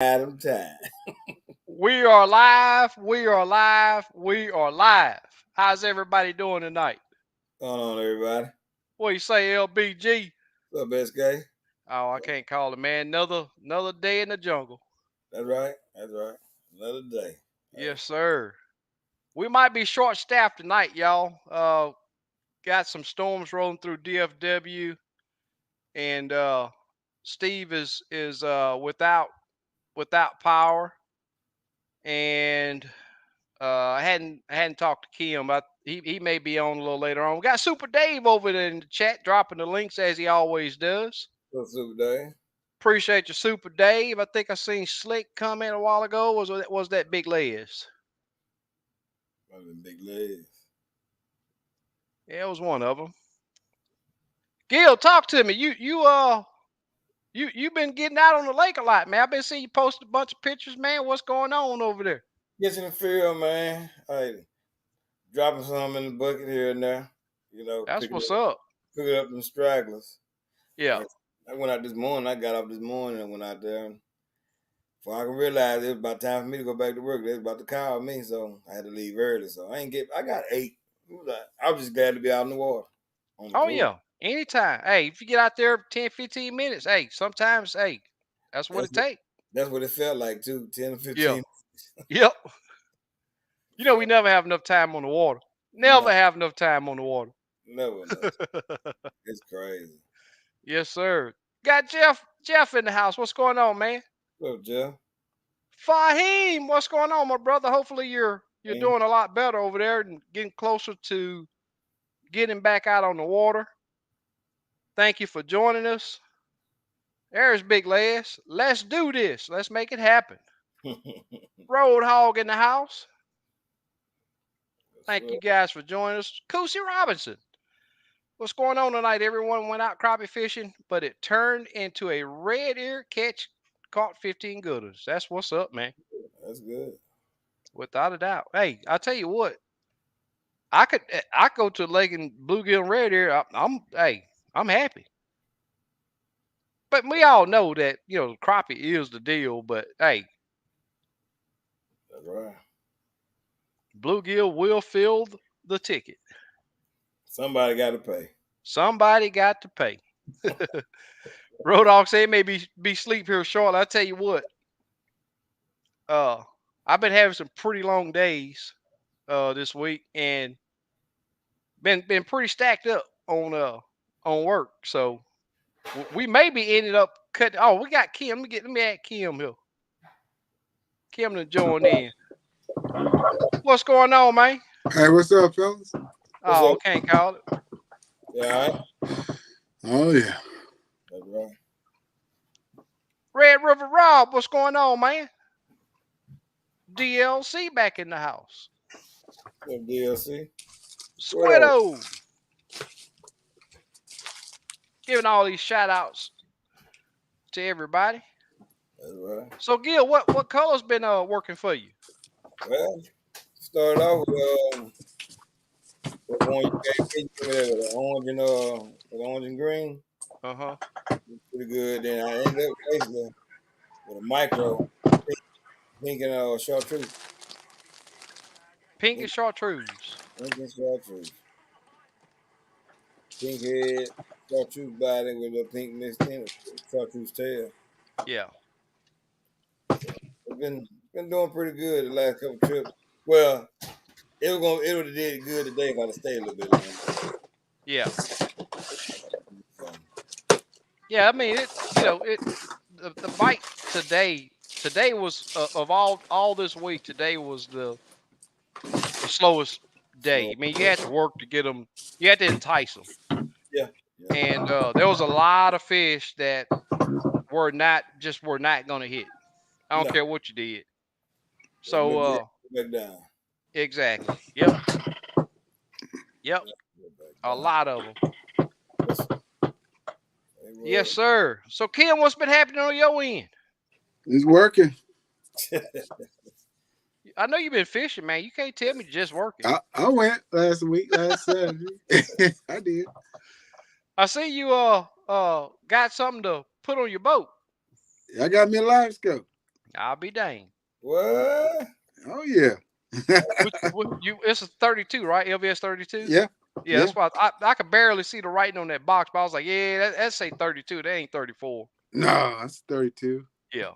Adam time. We are live. We are live. We are live. How's everybody doing tonight? What's going on, everybody? What you say, LBG? What's up, best guy? Oh, I can't call it, man. Another day in the jungle. That's right. That's right. Another day. Hey. Yes, sir. We might be short staffed tonight, y'all. Got some storms rolling through DFW, and Steve is without power, and I hadn't talked to Kim, but he may be on a little later on. We got Super Dave over there in the chat, dropping the links as he always does. What's up, day? Appreciate you, Super Dave. I think I seen Slick comment a while ago. Was that Big Les? Probably big legs. Yeah, it was one of them. Gil, talk to me. You been getting out on the lake a lot, man. I've been seeing you post a bunch of pictures, man. What's going on over there? Get in the field, man. Hey, dropping some in the bucket here and there. That's what's up. Pick it up in stragglers. Yeah. And I went out this morning. I got up this morning and went out there. And before I could realize it was about time for me to go back to work, they was about to call me, so I had to leave early. So I got 8. I was just glad to be out in the water. On the Oh pool. yeah. Anytime. Hey, if you get out there 10, 15 minutes, hey, sometimes, hey, that's what That's it takes. That's what it felt like too. 10 or Yeah. 15. Yep. We never have enough time on the water. No, Never have enough time on the water. never enough. It's crazy. Yes, sir. Got Jeff in the house. What's going on, man? What's up, Jeff? Fahim, what's going on, my brother? Hopefully you're Hey, doing a lot better over there and getting closer to getting back out on the water. Thank you for joining us. There's Big Les. Let's do this. Let's make it happen. Road Hog in the house. Thank you guys for joining us. Coosy Robinson. What's going on tonight? Everyone went out crappie fishing, but it turned into a red ear catch. Caught 15 gooders. That's what's up, man. That's good. Without a doubt. Hey, I tell you what, I go to the lake and bluegill and red ear. I'm happy. But we all know that crappie is the deal. But hey, That's right. bluegill will fill the ticket. Somebody got to pay. Somebody got to pay. Road Dog say may be sleep here shortly. I tell you what, I've been having some pretty long days this week and been pretty stacked up on work. So we maybe ended up cutting. Oh, we got Kim. Let me add Kim here. Kim to join in. What's going on, man? Hey, what's up, fellas? What's Oh, up? can't call it. Yeah, all right. Oh yeah. That's right. Red River Rob, what's going on, man? DLC back in the house. What DLC? Squiddo. Giving all these shout outs to everybody. That's right. So Gil, what color's been working for you? Well, started off with one you gave me, the orange and green. Uh-huh. Pretty good. Then I ended up basically with a micro pink and chartreuse. Pink and Pink, chartreuse. pink and chartreuse. Pink head, chartreuse body with a pink mixed in it, chartreuse tail. Yeah. It's been doing pretty good the last couple trips. Well, it would have did good today if I'd have stayed a little bit longer. Yeah. So, Yeah, I mean the bite today was of all this week, today was the slowest day. so I mean, you had to work to get them, you had to entice them. yeah, yeah. And there was a lot of fish that were not going to hit. I don't No, care what you did. just look good. So Back down. exactly. Yep. Yep. Look back A down. lot of them. Yes, it Yes, was. sir. So Kim, what's been happening on your end? It's working. I know you've been fishing, man. You can't tell me just working. I went last Saturday. I did. I see you got something to put on your boat. I got me a Livescope. I'll be dang. What? Oh yeah. It's a 32, right? LVS 32. Yeah. Yeah, that's why I could barely see the writing on that box, but I was like, yeah, that say 32. That ain't 34. No, that's 32. Yeah,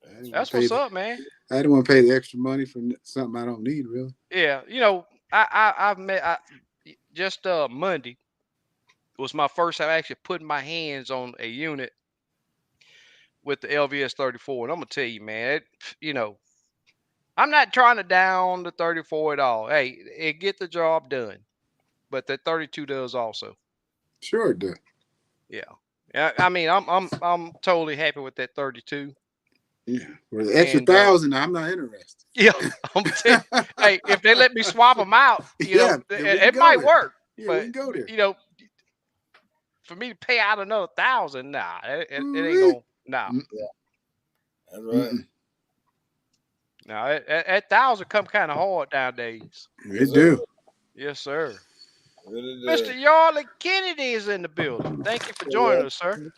I didn't want that's to pay what's the. up, man. I didn't want to pay the extra money for something I don't need, really. Yeah, I've met just Monday was my first time actually putting my hands on a unit with the LVS 34, and I'm gonna tell you, man, I'm not trying to down the 34 at all. Hey, it get the job done, but the 32 does also. Sure it does. Yeah. I mean, I'm totally happy with that 32. Yeah. For the extra And 1,000, I'm not interested. yeah, I'm hey, if they let me swap them out, Yeah, then we can it go might there. work. Yeah, we But can go there. for me to pay out another 1,000, nah, it ain't Ooh-wee. gonna. Nah, That's right. nah, that 1,000 come kind of hard nowadays. They do. Yes, sir. Really Mr. does. Yarley Kennedy is in the building. Thank you for joining us, sir.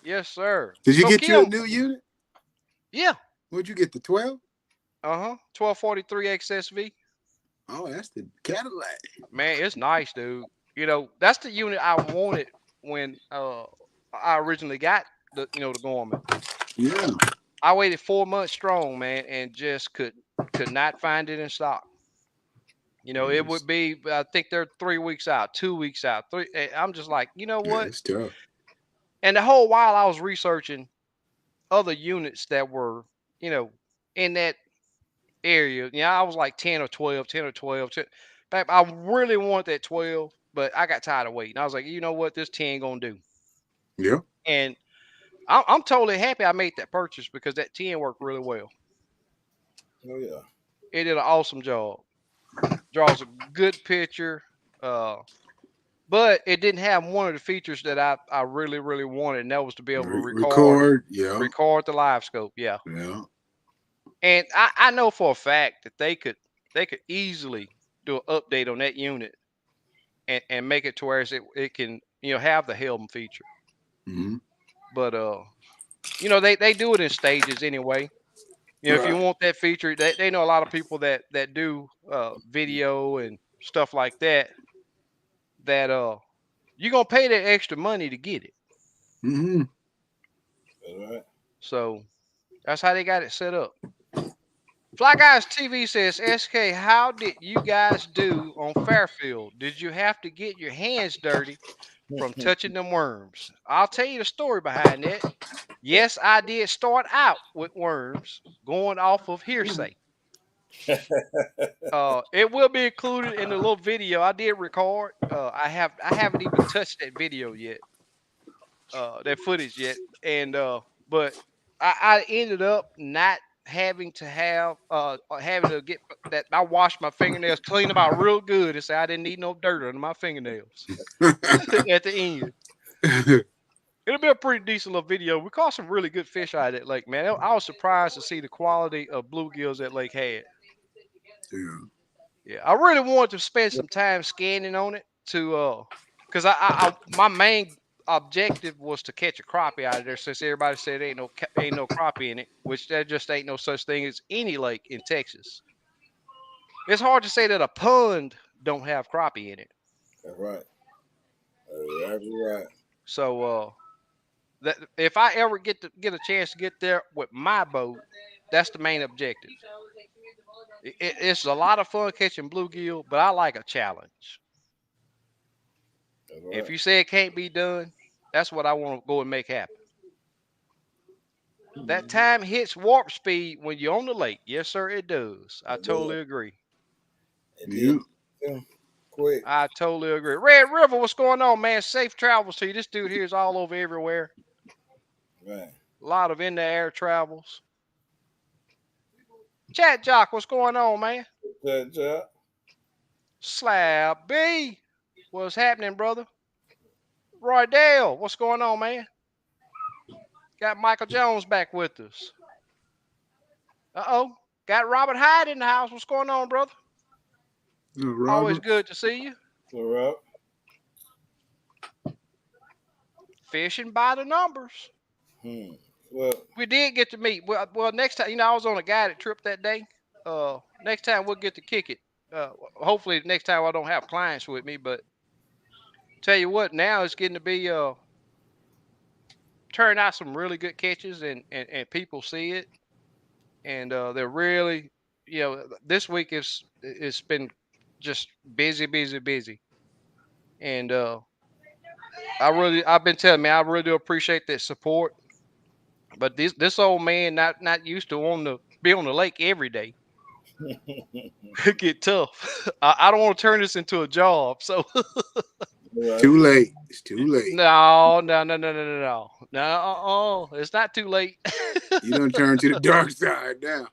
Yes, sir. Did you So get you a Kim, new unit? yeah, What'd you get? The 12? 1243 XSV. Oh, that's the Cadillac. Man, it's nice, dude. That's the unit I wanted when I originally got the Gorman. Yeah. I waited 4 months strong, man, and just could not find it in stock. It would be, I think they're 3 weeks out, 2 weeks out, three. I'm just like, you know Yeah, what? it's tough. And the whole while I was researching other units that were, you know, in that area. I was like 10 or 12, 10 or 12. Babe, I really want that 12, but I got tired of waiting. I was like, you know what? This 10 gonna do. Yeah. And I'm totally happy I made that purchase because that 10 worked really well. Oh yeah. It did an awesome job. Draws a good picture. But it didn't have one of the features that I really, really wanted, and that was to be able to Record. Yeah. record the Livescope. Yeah. Yeah. And I know for a fact that they could easily do an update on that unit and make it to where it can have the helm feature. Mm-hmm. But they do it in stages anyway. If you Right. want that feature, they know a lot of people that do video and stuff like that. That you're gonna pay that extra money to get it. Mm-hmm. That's right. So that's how they got it set up. Fly Guys TV says, SK, how did you guys do on Fairfield? Did you have to get your hands dirty from touching them worms? I'll tell you the story behind that. Yes, I did start out with worms, going off of hearsay. It will be included in the little video I did record. I haven't even touched that video yet, that footage yet, and but I ended up not having to get that. I washed my fingernails, cleaned them out real good, and say I didn't need no dirt under my fingernails at the end. It'll be a pretty decent little video. We caught some really good fish out of that lake, man. I was surprised to see the quality of bluegills that lake had. Yeah. Yeah, I really wanted to spend some time scanning on it because my main objective was to catch a crappie out of there. Since everybody said ain't no crappie in it, which there just ain't no such thing as any lake in Texas. It's hard to say that a pond don't have crappie in it. That's right. That's right. So that if I ever get a chance to get there with my boat, that's the main objective. It's a lot of fun catching bluegill, but I like a challenge. That's right. If you say it can't be done, that's what I want to go and make happen. That time hits warp speed when you're on the lake. Yes, sir, it does. I totally agree. It Yeah. did. Quick. I totally agree. Red River, what's going on, man? Safe travels to you. This dude here is all over everywhere. Right. A lot of in the air travels. Chat Jock, what's going on, man? That Slab B, what's happening, brother? Roy Dale, what's going on, man? Got Michael Jones back with us. Got Robert Hyde in the house. What's going on, brother? Always Robert. good to see you. All right. fishing by the numbers. Well, We did get to meet. Well, next time, I was on a guided trip that day. Next time we'll get to kick it. Hopefully next time I don't have clients with me. But tell you what, now it's getting to be turn out some really good catches, and people see it, and they're really, this week it's been just busy, busy, busy, and I've been telling me I really do appreciate that support. But this old man not used to be on the lake every day. It get tough. I don't want to turn this into a job. So Too late. It's too late. no, no, no, no, no, no, no, no. It's not too late. You don't turn to the dark side now.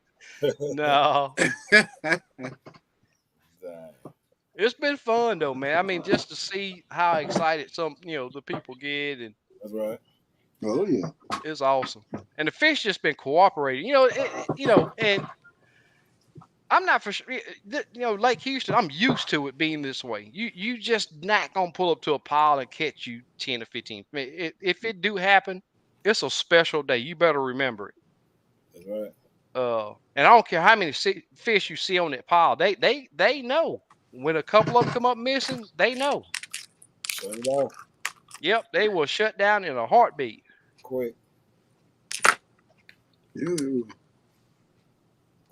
No, it's been fun though, man. I mean, just to see how excited the people get, and that's right. Oh yeah. it's awesome. And the fish just been cooperating. And I'm not for sure. Lake Houston, I'm used to it being this way. You just not gonna pull up to a pile and catch you 10 or 15. If it do happen, it's a special day. You better remember it. That's right. And I don't care how many fish you see on that pile. They know when a couple of them come up missing. They know. Shut it off Yep, they will shut down in a heartbeat. quick. Yeah.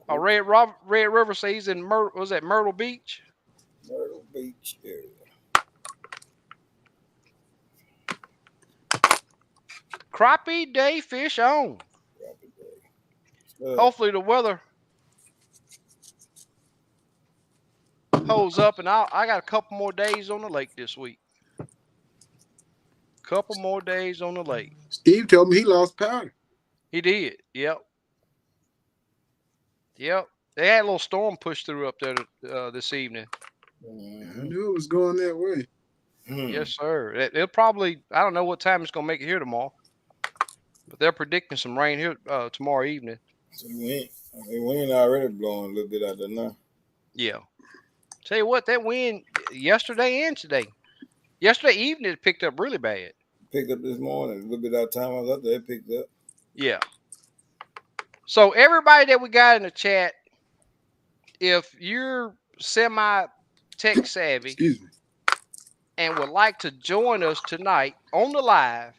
Red River says he's in Myrtle Beach? Myrtle Beach area. Crappie day fish on. Crappie day. Hopefully the weather holds up, and I got a couple more days on the lake this week. Couple more days on the lake. Steve told me he lost power. He did. Yep. They had a little storm push through up there this evening. I knew it was going that way. Yes, sir. It'll probably, I don't know what time it's going to make it here tomorrow, but they're predicting some rain here tomorrow evening. So the wind already blowing a little bit out there now. Yeah. Tell you what, that wind yesterday and today. Yesterday evening it picked up really bad. Picked up this morning. A little bit out of time I was out there, it picked up. Yeah. So everybody that we got in the chat, if you're semi-tech savvy and would like to join us tonight on the live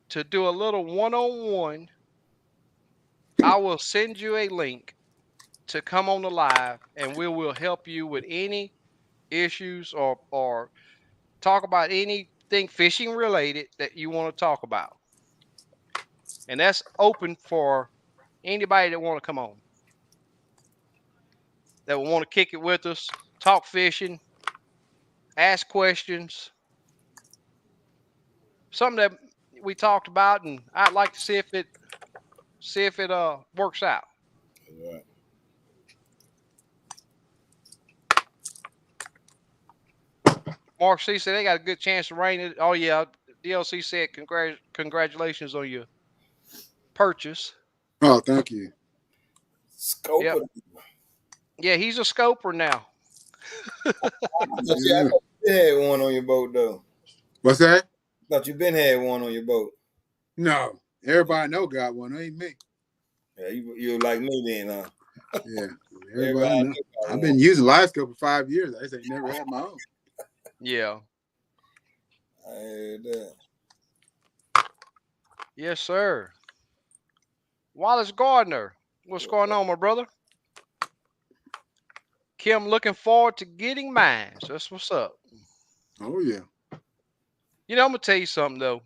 to do a little one-on-one, I will send you a link to come on the live, and we will help you with any issues or talk about anything fishing related that you want to talk about. And that's open for anybody that want to come on, that will want to kick it with us, talk fishing, ask questions, something that we talked about, and I'd like to see if it works out. Right. Mark C said they got a good chance of rain. Oh yeah, DLC said congratulations on your purchase. Oh, thank you. Scoper. Yep. Yeah, he's a scoper now. I thought you had one on your boat though. What's that? I thought you been had one on your boat. No, everybody know got one. Ain't me. Yeah, you like me then, huh? Yeah, everybody know. I've been using Livescope for 5 years. I just ain't never had my own. Yeah. I heard that. Yes, sir. Wallace Gardner, what's going on, my brother? Kim, looking forward to getting mine. So that's what's up. Oh yeah. I'm gonna tell you something though.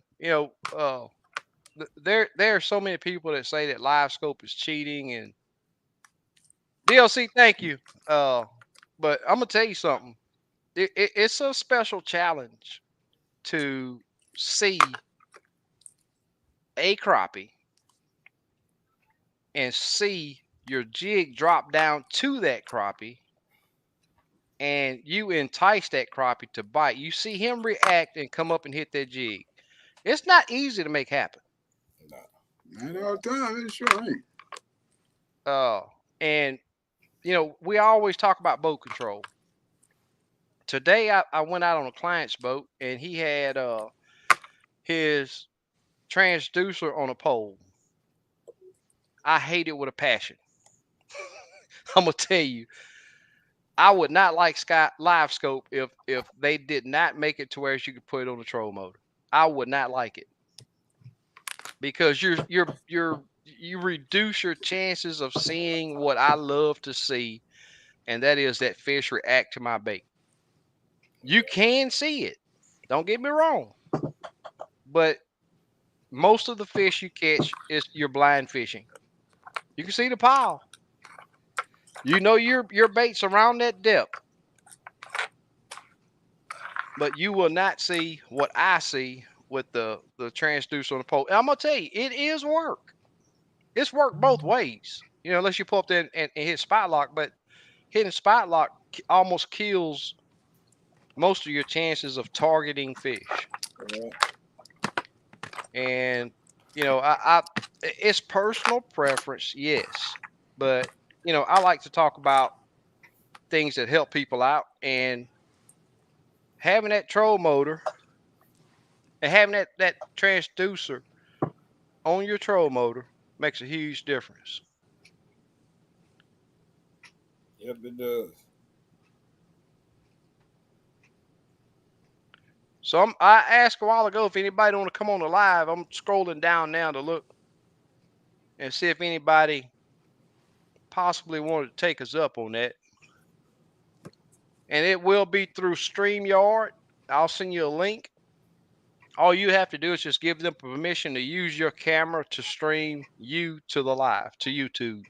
There are so many people that say that Livescope is cheating, and DLC, thank you. But I'm gonna tell you something. It's a special challenge to see a crappie and see your jig drop down to that crappie, and you entice that crappie to bite. You see him react and come up and hit that jig. It's not easy to make happen. No. Not all the time. It sure ain't. And we always talk about boat control. Today I went out on a client's boat, and he had his transducer on a pole, I hate it with a passion. I'm gonna tell you, I would not like Livescope if they did not make it to where you could put it on the troll motor. I would not like it because you reduce your chances of seeing what I love to see, and that is that fish react to my bait. You can see it, don't get me wrong, but most of the fish you catch is you're blind fishing. You can see the pile. You know your bait's around that depth, but you will not see what I see with the transducer on the pole. And I'm gonna tell you, it is work. It's work both ways. Unless you pull up there and hit spot lock, but hitting spot lock almost kills most of your chances of targeting fish. Right. And it's personal preference, yes, but I like to talk about things that help people out, and having that troll motor and having that transducer on your troll motor makes a huge difference. Yep, it does. So I asked a while ago if anybody want to come on the live. I'm scrolling down now to look and see if anybody possibly wanted to take us up on that. And it will be through StreamYard. I'll send you a link. All you have to do is just give them permission to use your camera to stream you to the live, to YouTube.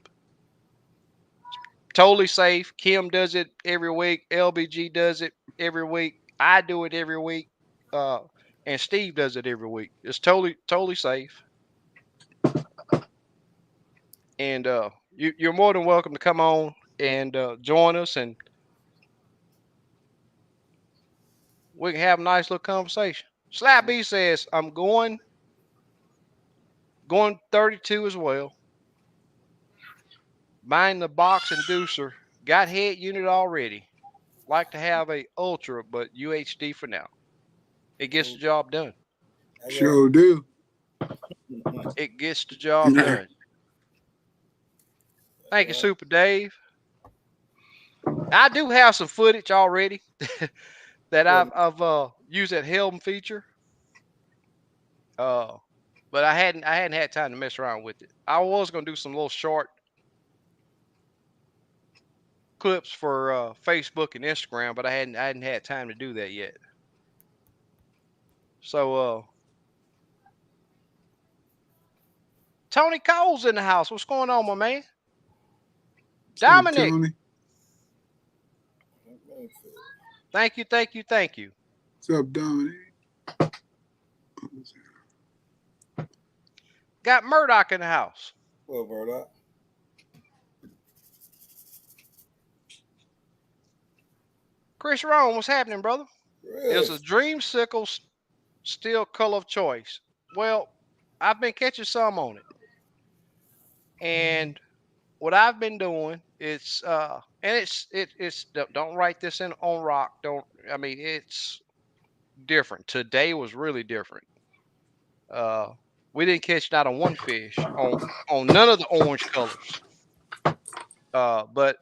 Totally safe. Kim does it every week. LBG does it every week. I do it every week. And Steve does it every week. It's totally safe. And you're more than welcome to come on and join us, and we can have a nice little conversation. Slap B says, I'm going 32 as well. Buying the box inducer. Got head unit already. Like to have a Ultra, but UHD for now. It gets the job done. Sure do. It gets the job done. Thank you, Super Dave. I do have some footage already that I've used that helm feature. But I hadn't had time to mess around with it. I was gonna do some little short clips for Facebook and Instagram, but I hadn't had time to do that yet. So Tony Cole's in the house. What's going on, my man? Dominic. Tony? Thank you. What's up, Dominic? Got Murdoch in the house. Well, Murdoch. Chris Rome, what's happening, brother? Really? Is a dreamsicle still color of choice? Well, I've been catching some on it, and what I've been doing it's don't write this in on rock. It's different. Today was really different. We didn't catch not on one fish on none of the orange colors. But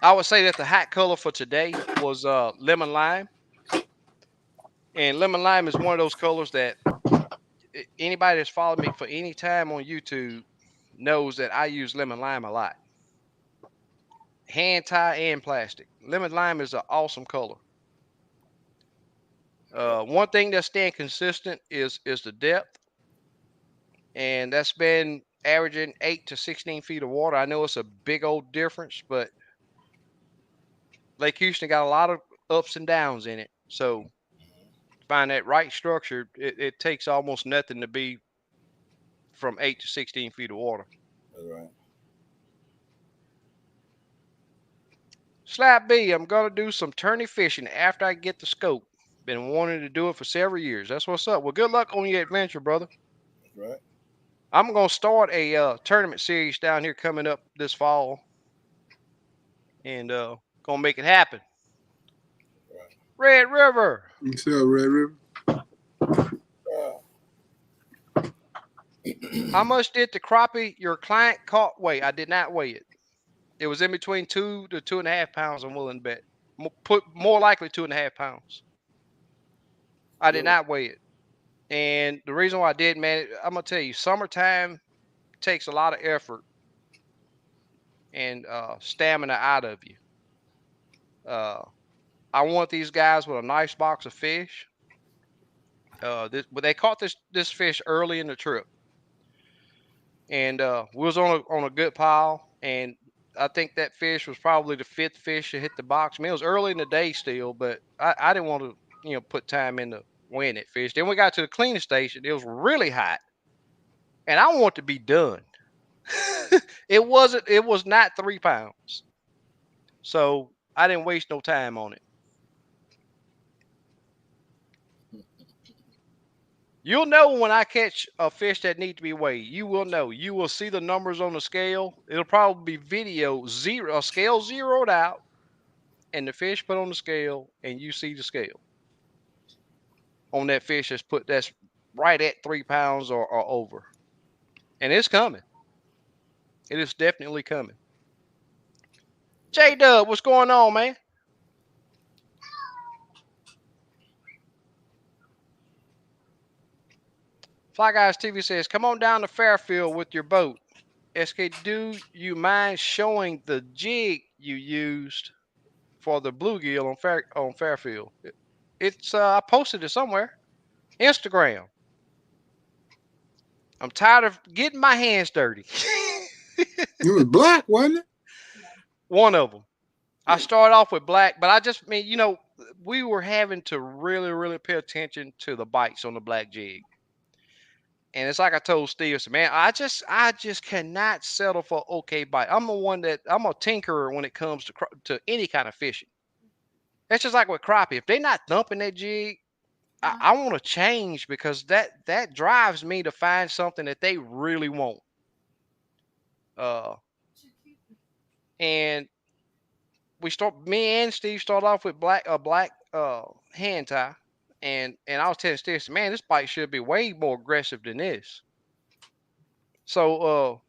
I would say that the hot color for today was lemon lime. And lemon lime is one of those colors that anybody that's followed me for any time on YouTube knows that I use lemon lime a lot. Hand tie and plastic. Lemon lime is an awesome color. One thing that's staying consistent is the depth. And that's been averaging 8 to 16 feet of water. I know it's a big old difference, but Lake Houston got a lot of ups and downs in it. So to find that right structure, it takes almost nothing to be from 8 to 16 feet of water. That's right. Slap B, I'm going to do some tourney fishing after I get the scope. Been wanting to do it for several years. That's what's up. Well, good luck on your adventure, brother. That's right. I'm going to start a tournament series down here coming up this fall. And going to make it happen. Right. Red River. What's up, Red River? How much did the crappie your client caught weigh? I did not weigh it. It was in between 2 to 2.5 pounds. I'm willing to bet. Put more likely 2.5 pounds. I did not weigh it. And the reason why I did, man, I'm gonna tell you, summertime takes a lot of effort and stamina out of you. I want these guys with a nice box of fish. But they caught this fish early in the trip, and we was on a good pile, and I think that fish was probably the 5th fish to hit the box. I mean, it was early in the day still, but I didn't want to put time into weighing that fish. Then we got to the cleaning station. It was really hot, and I want to be done. It wasn't. It was not 3 pounds, so I didn't waste no time on it. You'll know when I catch a fish that need to be weighed. You will know. You will see the numbers on the scale. It'll probably be video zero, a scale zeroed out, and the fish put on the scale, and you see the scale on that fish that's right at 3 pounds or over, and it's coming. It is definitely coming. J Dub, what's going on, man? Fly Guys TV says, "Come on down to Fairfield with your boat. SK, do you mind showing the jig you used for the bluegill on Fairfield? It's I posted it somewhere. Instagram. I'm tired of getting my hands dirty." It was black, wasn't it? One of them. I started off with black, but I mean, we were having to really, really pay attention to the bites on the black jig. And it's like I told Steve, man, I just cannot settle for okay bite. I'm a tinkerer when it comes to any kind of fishing. That's just like with crappie. If they're not thumping that jig, I want to change because that drives me to find something that they really want. And me and Steve started off with a black hand tie, and I was telling Steve, man, this bite should be way more aggressive than this. So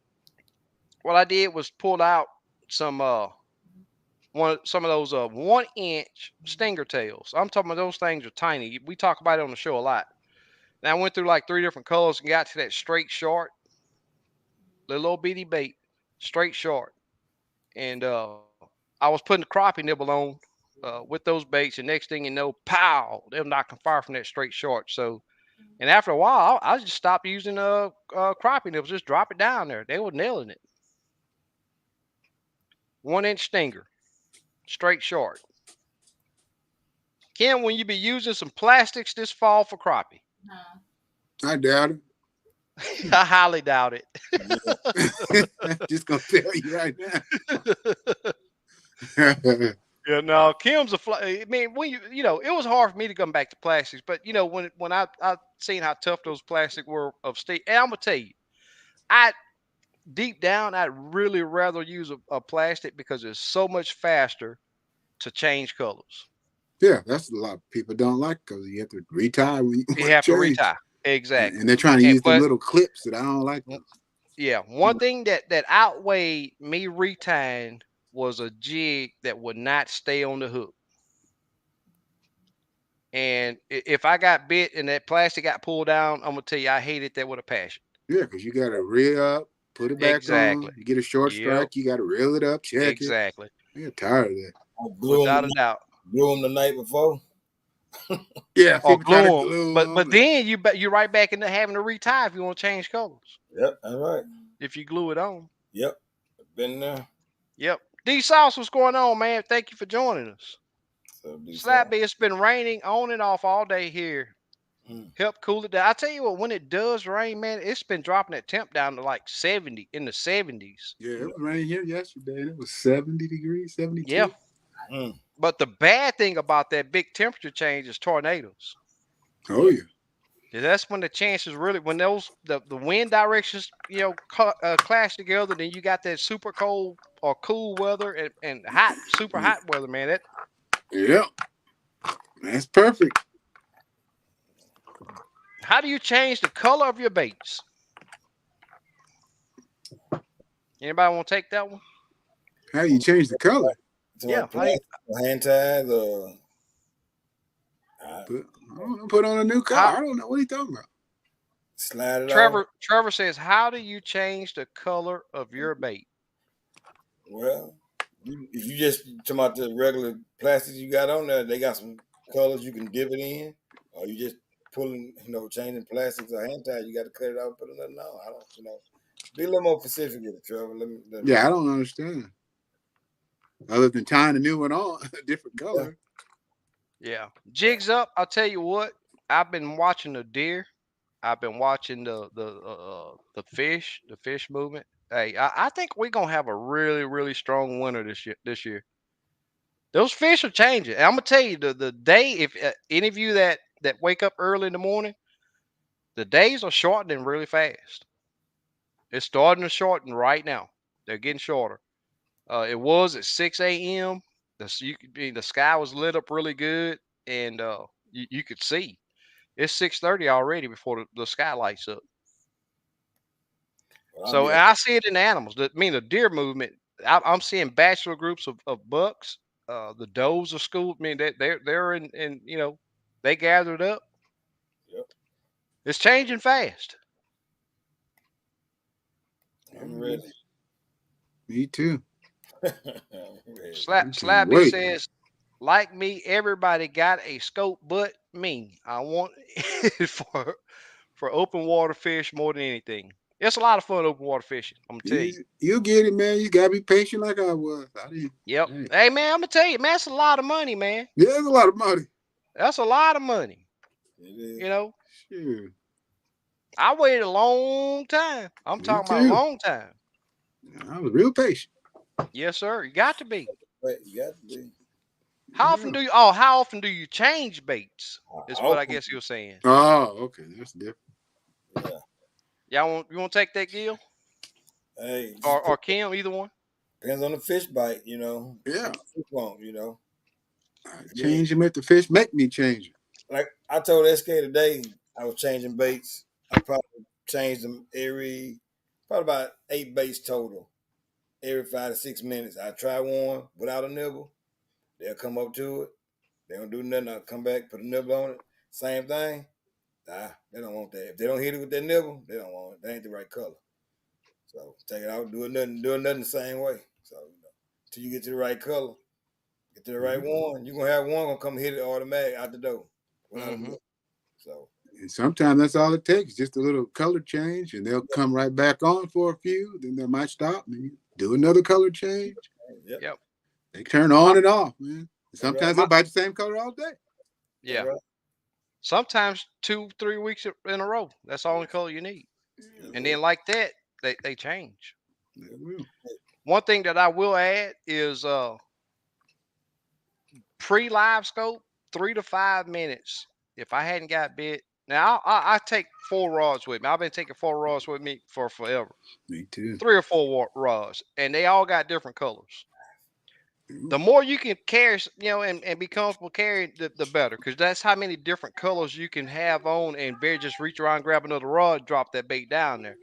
what I did was pulled out some some of those 1-inch stinger tails. I'm talking about those things are tiny. We talk about it on the show a lot. And I went through like 3 different colors and got to that straight short, little bitty bait, straight short. And I was putting the crappie nibble on with those baits, and next thing you know, pow, them knocking fire from that straight short. So, and after a while, I just stopped using crappie nibbles, just drop it down there. They were nailing it. 1-inch stinger, straight short. Ken, when you be using some plastics this fall for crappie? I doubt it. I highly doubt it. Just gonna tell you right now. Yeah, no, Kim's a fly. I mean, when it was hard for me to come back to plastics, but when I seen how tough those plastic were of steel, and I'm gonna tell you, deep down, I'd really rather use a plastic because it's so much faster to change colors. Yeah, that's a lot of people don't like because you have to retie when you have to retie. Exactly. And they're trying to use the little clips that I don't like. Yeah, one thing that outweighed me retying was a jig that would not stay on the hook. And if I got bit and that plastic got pulled down, I'm gonna tell you, I hated that with a passion. Yeah, because you got to reel up, put it back on. You get a short strike, you got to reel it up, check it. Exactly. I get tired of that. Without a doubt. Glue them the night before. Yeah, or glue them. But then you're right back into having to retie if you want to change colors. Yep, that's right. If you glue it on. Yep, been there. Yep. D Sauce, what's going on, man? Thank you for joining us. Slappy, it's been raining on and off all day here. Help cool it down. I tell you what, when it does rain, man, it's been dropping that temp down to like 70 in the 70s. Yeah, it was raining here yesterday, and it was 70 degrees, 72. Yeah. But the bad thing about that big temperature change is tornadoes. Oh yeah. That's when the chances really, when the wind directions clash together, then you got that super cold or cool weather and hot, super hot weather, man. Yeah, that's perfect. How do you change the color of your baits? Anybody want to take that one? How do you change the color? To my Yeah. plastic, hand ties, Put on a new color. I don't know what he's talking about. Slide it off. Trevor says, how do you change the color of your bait? Well, if you just talking about the regular plastics you got on there, they got some colors you can dip it in, or you just pulling, changing plastics or hand ties. You got to cut it out, put another on. I don't, be a little more specific with it, Trevor. Yeah, I don't understand. Other than tying a new one on, a different color. Yeah. Jigs up. I'll tell you what. I've been watching the deer. I've been watching the fish movement. Hey, I think we're gonna have a really, really strong winter this year. Those fish are changing. And I'm gonna tell you the day. If any of you that wake up early in the morning, the days are shortening really fast. It's starting to shorten right now. They're getting shorter. It was at 6 a.m. The sky was lit up really good, and you could see. It's 6:30 already before the sky lights up. Well, So and I see it in the animals. The deer movement. I'm seeing bachelor groups of bucks. The does are schooled. I mean, they're in they gathered up. Yep. It's changing fast. I'm ready. Me too. Slappy says, like me, everybody got a scope but me. I want it for open water fish more than anything. It's a lot of fun open water fishing. I'm gonna tell you. You get it, man. You gotta be patient like I was. I didn't. Yep. Hey man, I'm gonna tell you, man, that's a lot of money, man. Yeah, that's a lot of money. That's a lot of money. It is. Sure. I waited a long time. I'm talking about a long time. I was real patient. Yes, sir. You got to be. You got to be. How often do you change baits? Is what I guess you were saying. Oh, okay. That's different. Yeah. You want to take that, Gil? Hey. Or Kim, either one? Depends on the fish bite, Yeah. What the fish want, I change them if the fish make me change it. Like I told SK today, I was changing baits. I probably changed them probably about 8 baits total. Every 5 to 6 minutes. I try one without a nibble. They'll come up to it. They don't do nothing. I'll come back, put a nibble on it. Same thing. They don't want that. If they don't hit it with that nibble, they don't want it. They ain't the right color. So take it out, do it nothing the same way. So till you get to the right color, get to the right one, you're gonna have one gonna come hit it automatic out the door. Without a nibble. So and sometimes that's all it takes, just a little color change, and they'll come right back on for a few. Then they might stop and do another color change. Yep. They turn on and off, man. Sometimes they'll bite the same color all day. Yeah. Sometimes 2-3 weeks in a row. That's the only color you need. And then like that, they change. They will. One thing that I will add is pre-Livescope, 3 to 5 minutes. If I hadn't got bit, now I take 4 rods with me. I've been taking 4 rods with me for forever. Me too. 3 or 4 rods, and they all got different colors. The more you can carry, and be comfortable carrying, the better, because that's how many different colors you can have on, and bear just reach around, grab another rod, drop that bait down there.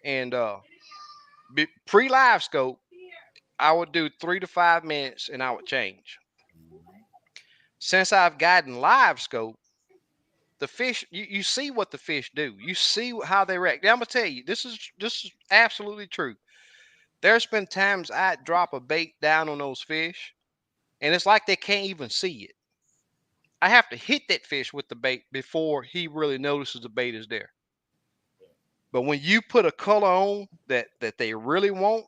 And pre-Livescope, I would do 3 to 5 minutes, and I would change. Since I've gotten Livescope, the fish, you see what the fish do. You see how they react. Now I'm gonna tell you, this is absolutely true. There's been times I drop a bait down on those fish, and it's like they can't even see it. I have to hit that fish with the bait before he really notices the bait is there. But when you put a color on that they really want,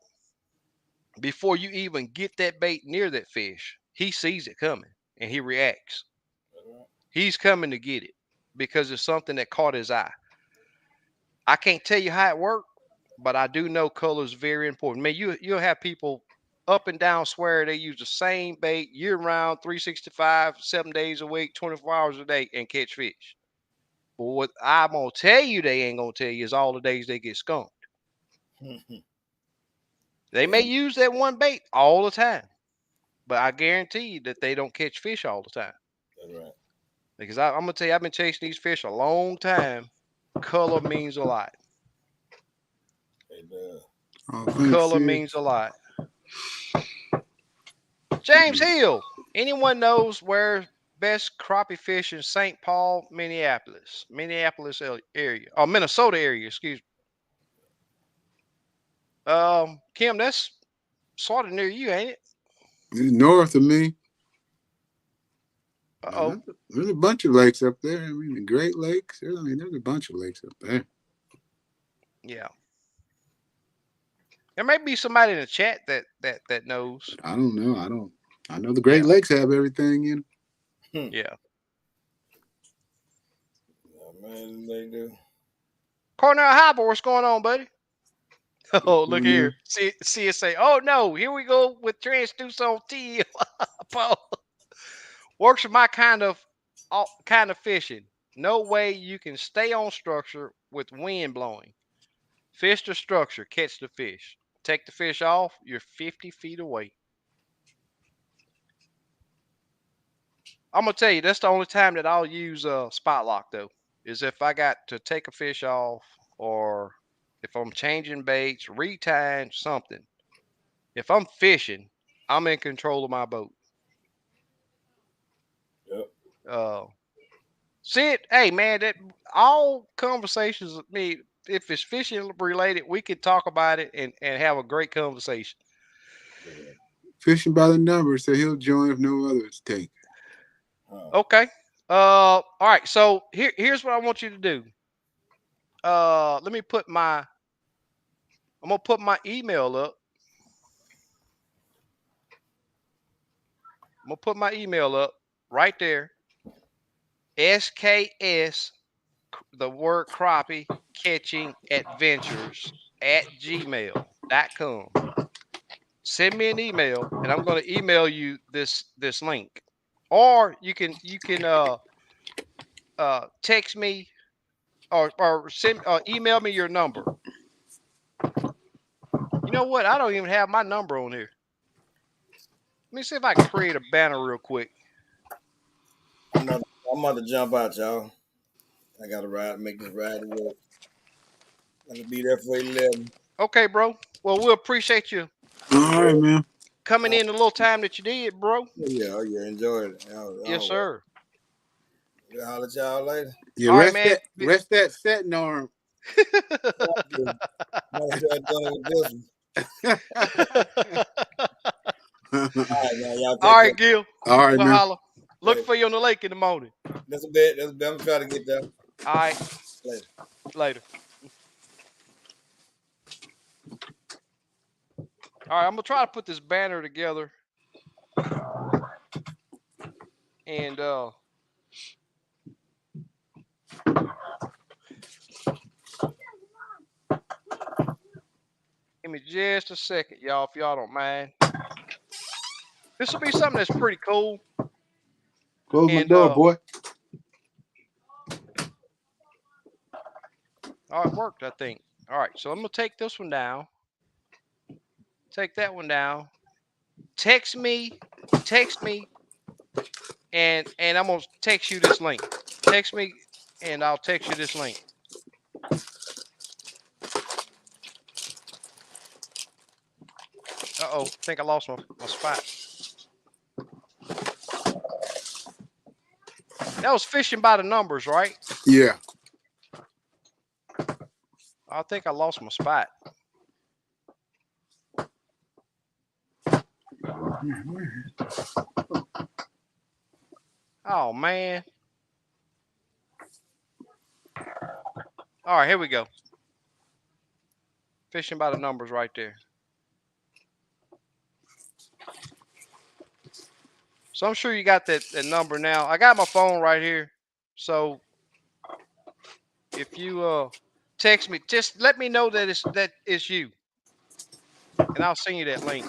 before you even get that bait near that fish, he sees it coming and he reacts. He's coming to get it because it's something that caught his eye. I can't tell you how it worked, but I do know color is very important. Man, you'll have people up and down swear they use the same bait year round, 365, 7 days a week, 24 hours a day, and catch fish. But what I'm gonna tell you they ain't gonna tell you is all the days they get skunked. They may use that one bait all the time, but I guarantee you that they don't catch fish all the time. That's right. Because I'm gonna tell you, I've been chasing these fish a long time. Color means a lot. It does. Oh, thanks, Color Sid. means a lot. James Hill. Anyone knows where best crappie fish in St. Paul, Minneapolis area, or Minnesota area? Excuse me. Kim, that's sort of near you, ain't it? It's north of me. Uh-oh. There's a bunch of lakes up there. I mean, the Great Lakes. I mean, there's a bunch of lakes up there. Yeah. There may be somebody in the chat that knows. I don't know. I know the Great Yeah. Lakes have everything in. Yeah. Oh, man, they do. Cornell Harbor, what's going on, buddy? Oh, look Oh, here. See it say, oh no, here we go with transduce on T. Paul. Works for my kind of fishing. No way you can stay on structure with wind blowing. Fish the structure, catch the fish. Take the fish off, you're 50 feet away. I'm gonna tell you, that's the only time that I'll use spot lock though, is if I got to take a fish off, or if I'm changing baits, retying something. If I'm fishing, I'm in control of my boat. Yep. Sid, hey man, that all conversations with me, if it's fishing related, we can talk about it and have a great conversation. Fishing by the numbers, so he'll join if no others take. Okay. All right. So here's what I want you to do. Let me put my. I'm gonna put my email up. I'm gonna put my email up right there. SKS, the word crappie catching adventures at gmail.com. Send me an email, and I'm going to email you this link, or you can text me, or send email me your number. You know what? I don't even have my number on here. Let me see if I can create a banner real quick. I'm about to jump out, y'all. I got to make this ride to work. I'm going to be there for 11. Okay, bro. Well, we appreciate you All right, man. coming in the little time that you did, bro. Oh, yeah. Enjoyed it. Yes, sir. We'll holler at y'all later. Yeah, All right, man. rest that setting arm. Might start doing it with this one. All right, man. Y'all take All right, care. Gil. All right, We'll man. holler. Look for you on the lake in the morning. That's a bit. I'm going to try to get there. All right. Later. Later. All right, I'm gonna try to put this banner together, and give me just a second, y'all, if y'all don't mind. This will be something that's pretty cool. Close my door, boy. Oh, it worked, I think. All right, so I'm gonna take this one down. Take that one down. Text me, and I'm gonna text you this link. Text me, and I'll text you this link. Uh-oh, I think I lost my spot. That was fishing by the numbers, right? Yeah. I think I lost my spot. Oh, man. All right, here we go. Fishing by the numbers right there. So I'm sure you got that number now. I got my phone right here. So if you text me, just let me know that it's you, and I'll send you that link.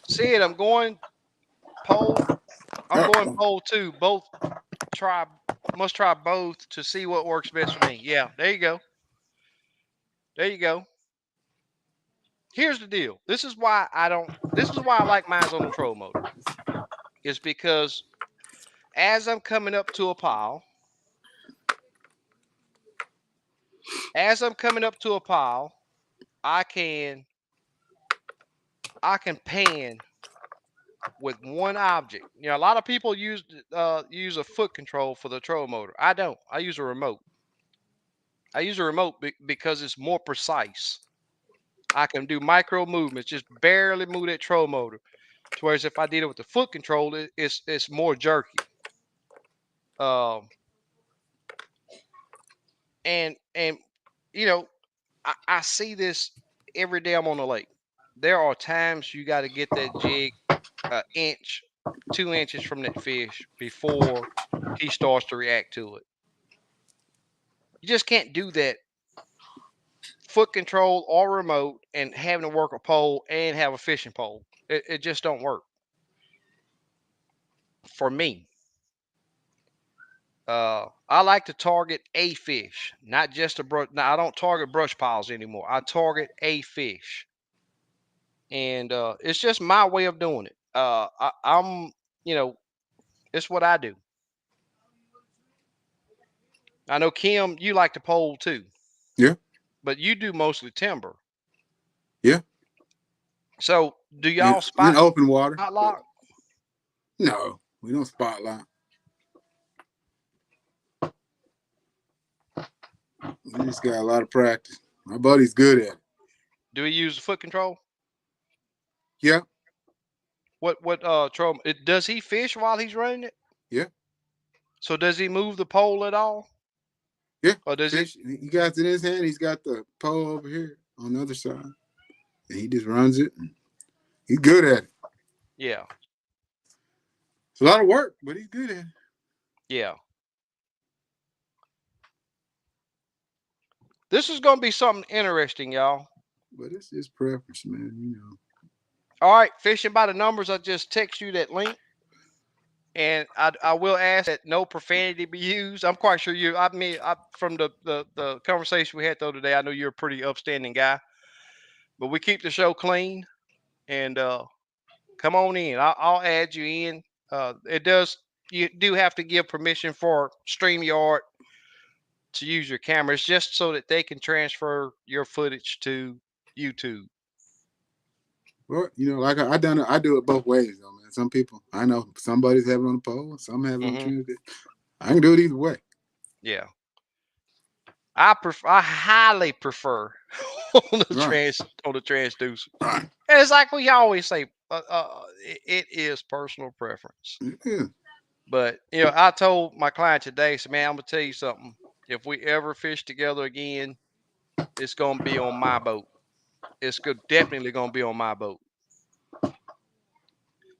See it? I'm going poll. I'm going poll too. Both must try both to see what works best for me. Yeah, there you go. There you go. Here's the deal. This is why I like mine's on the troll motor. Is because as I'm coming up to a pile, I can pan with one object. You know, a lot of people use a foot control for the trolling motor. I don't. I use a remote. Because it's more precise. I can do micro movements, just barely move that trolling motor. Whereas if I did it with the foot control, it's more jerky. And you know, I see this every day I'm on the lake. There are times you got to get that jig an inch, 2 inches from that fish before he starts to react to it. You just can't do that foot control or remote and having to work a pole and have a fishing pole. It just don't work for me. I like to target a fish, not just a brush. Now I don't target brush piles anymore. I target a fish, and it's just my way of doing it. I'm, you know, it's what I do. I know Kim, you like to pole too. Yeah. But you do mostly timber. Yeah. So do y'all in open water? Spotlock? No, we don't spotlock. We just got a lot of practice. My buddy's good at it. Do he use the foot control? Yeah. What troll? Does he fish while he's running it? Yeah. So does he move the pole at all? Yeah. Or does he got it in his hand? He's got the pole over here on the other side, and he just runs it. And he's good at it. Yeah. It's a lot of work, but he's good at it. Yeah. This is gonna be something interesting, y'all. But it's his preference, man. You know. All right, fishing by the numbers. I just text you that link. And I will ask that no profanity be used. I'm quite sure you. I mean, from the conversation we had though today, I know you're a pretty upstanding guy. But we keep the show clean, and come on in. I'll add you in. You do have to give permission for StreamYard to use your cameras, just so that they can transfer your footage to YouTube. Well, you know, like I do it both ways though, man. Some people, I know somebody's having it on the pole, some have it on transducer. I can do it either way. Yeah. I highly prefer on the transducer. Right. And it's like we always say, it is personal preference. Yeah. But you know, I told my client today, so man, I'm gonna tell you something. If we ever fish together again, it's gonna be on my boat. It's definitely gonna be on my boat.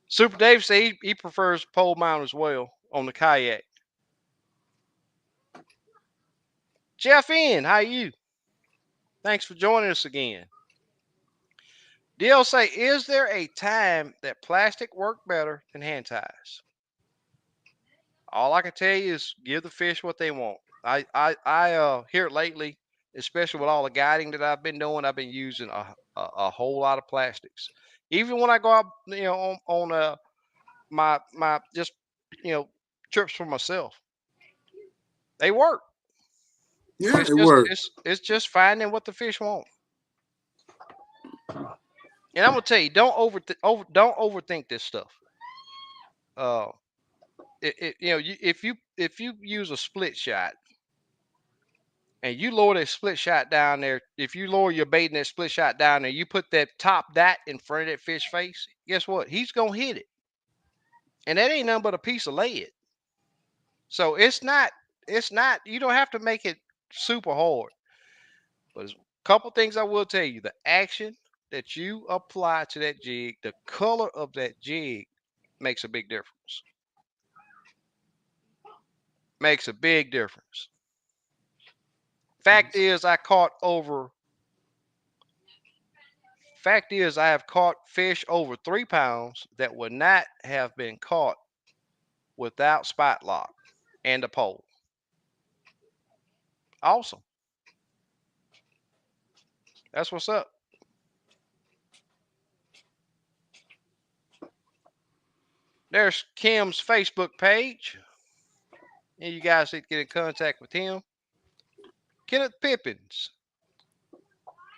Super Dave said he prefers pole mount as well on the kayak. Jeff N, how you? Thanks for joining us again. DL say, is there a time that plastic worked better than hand ties? All I can tell you is give the fish what they want. I here lately, especially with all the guiding that I've been doing, I've been using a whole lot of plastics. Even when I go out, you know, on my just, you know, trips for myself, they work. Yeah, it works. It's just finding what the fish want. And I'm gonna tell you, don't overthink this stuff. You know, if you use a split shot and you lower that split shot down there, if you lower your bait in that split shot down there, you put that top dot in front of that fish face, guess what? He's gonna hit it. And that ain't nothing but a piece of lead. So it's not, you don't have to make it super hard. But there's a couple things I will tell you. The action that you apply to that jig, the color of that jig makes a big difference. Makes a big difference. Fact is, I have caught fish over 3 pounds that would not have been caught without spot lock and a pole. Awesome. That's what's up. There's Kim's Facebook page. And you guys need to get in contact with him. Kenneth Pippins.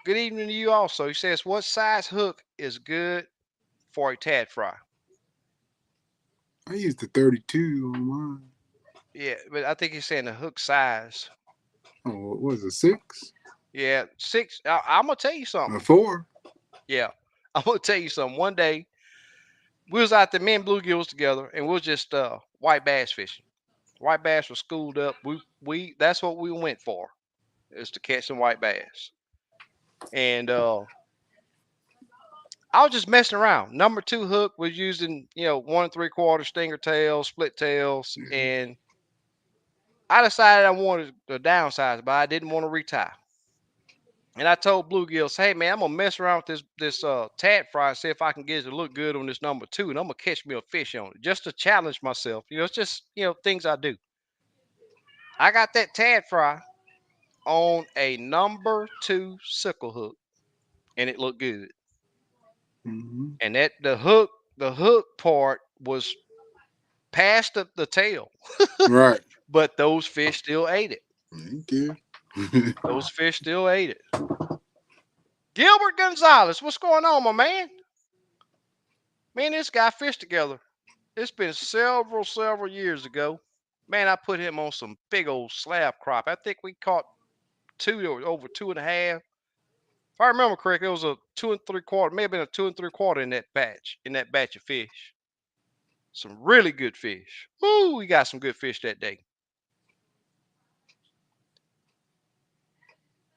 Good evening to you also. He says, what size hook is good for a tad fry? I used the 32 on mine. Yeah, but I think he's saying the hook size. Oh, what was it, 6? Yeah, 6. I'm going to tell you something. 4? Yeah, I'm going to tell you something. One day, we was out there, me and bluegills together, and we was just white bass fishing. White bass was schooled up. We that's what we went for, is to catch some white bass. And I was just messing around. Number 2 hook was using, 1 3/4 stinger tails, split tails, and I decided I wanted to downsize, but I didn't want to retie. And I told bluegills, hey man, I'm gonna mess around with this tad fry and see if I can get it to look good on this number 2, and I'm gonna catch me a fish on it just to challenge myself. It's just things I do. I got that tad fry on a number 2 sickle hook, and it looked good. Mm-hmm. And that the hook part was past the tail, Right. but those fish still ate it. Thank you. Those fish still ate it. Gilbert Gonzalez, what's going on, my man? Me and this guy fished together. It's been several years ago. Man, I put him on some big old slab crop. I think we caught 2 or over 2.5. If I remember correctly, it was a 2 3/4, maybe been a 2 3/4 in that batch of fish. Some really good fish. Woo, we got some good fish that day.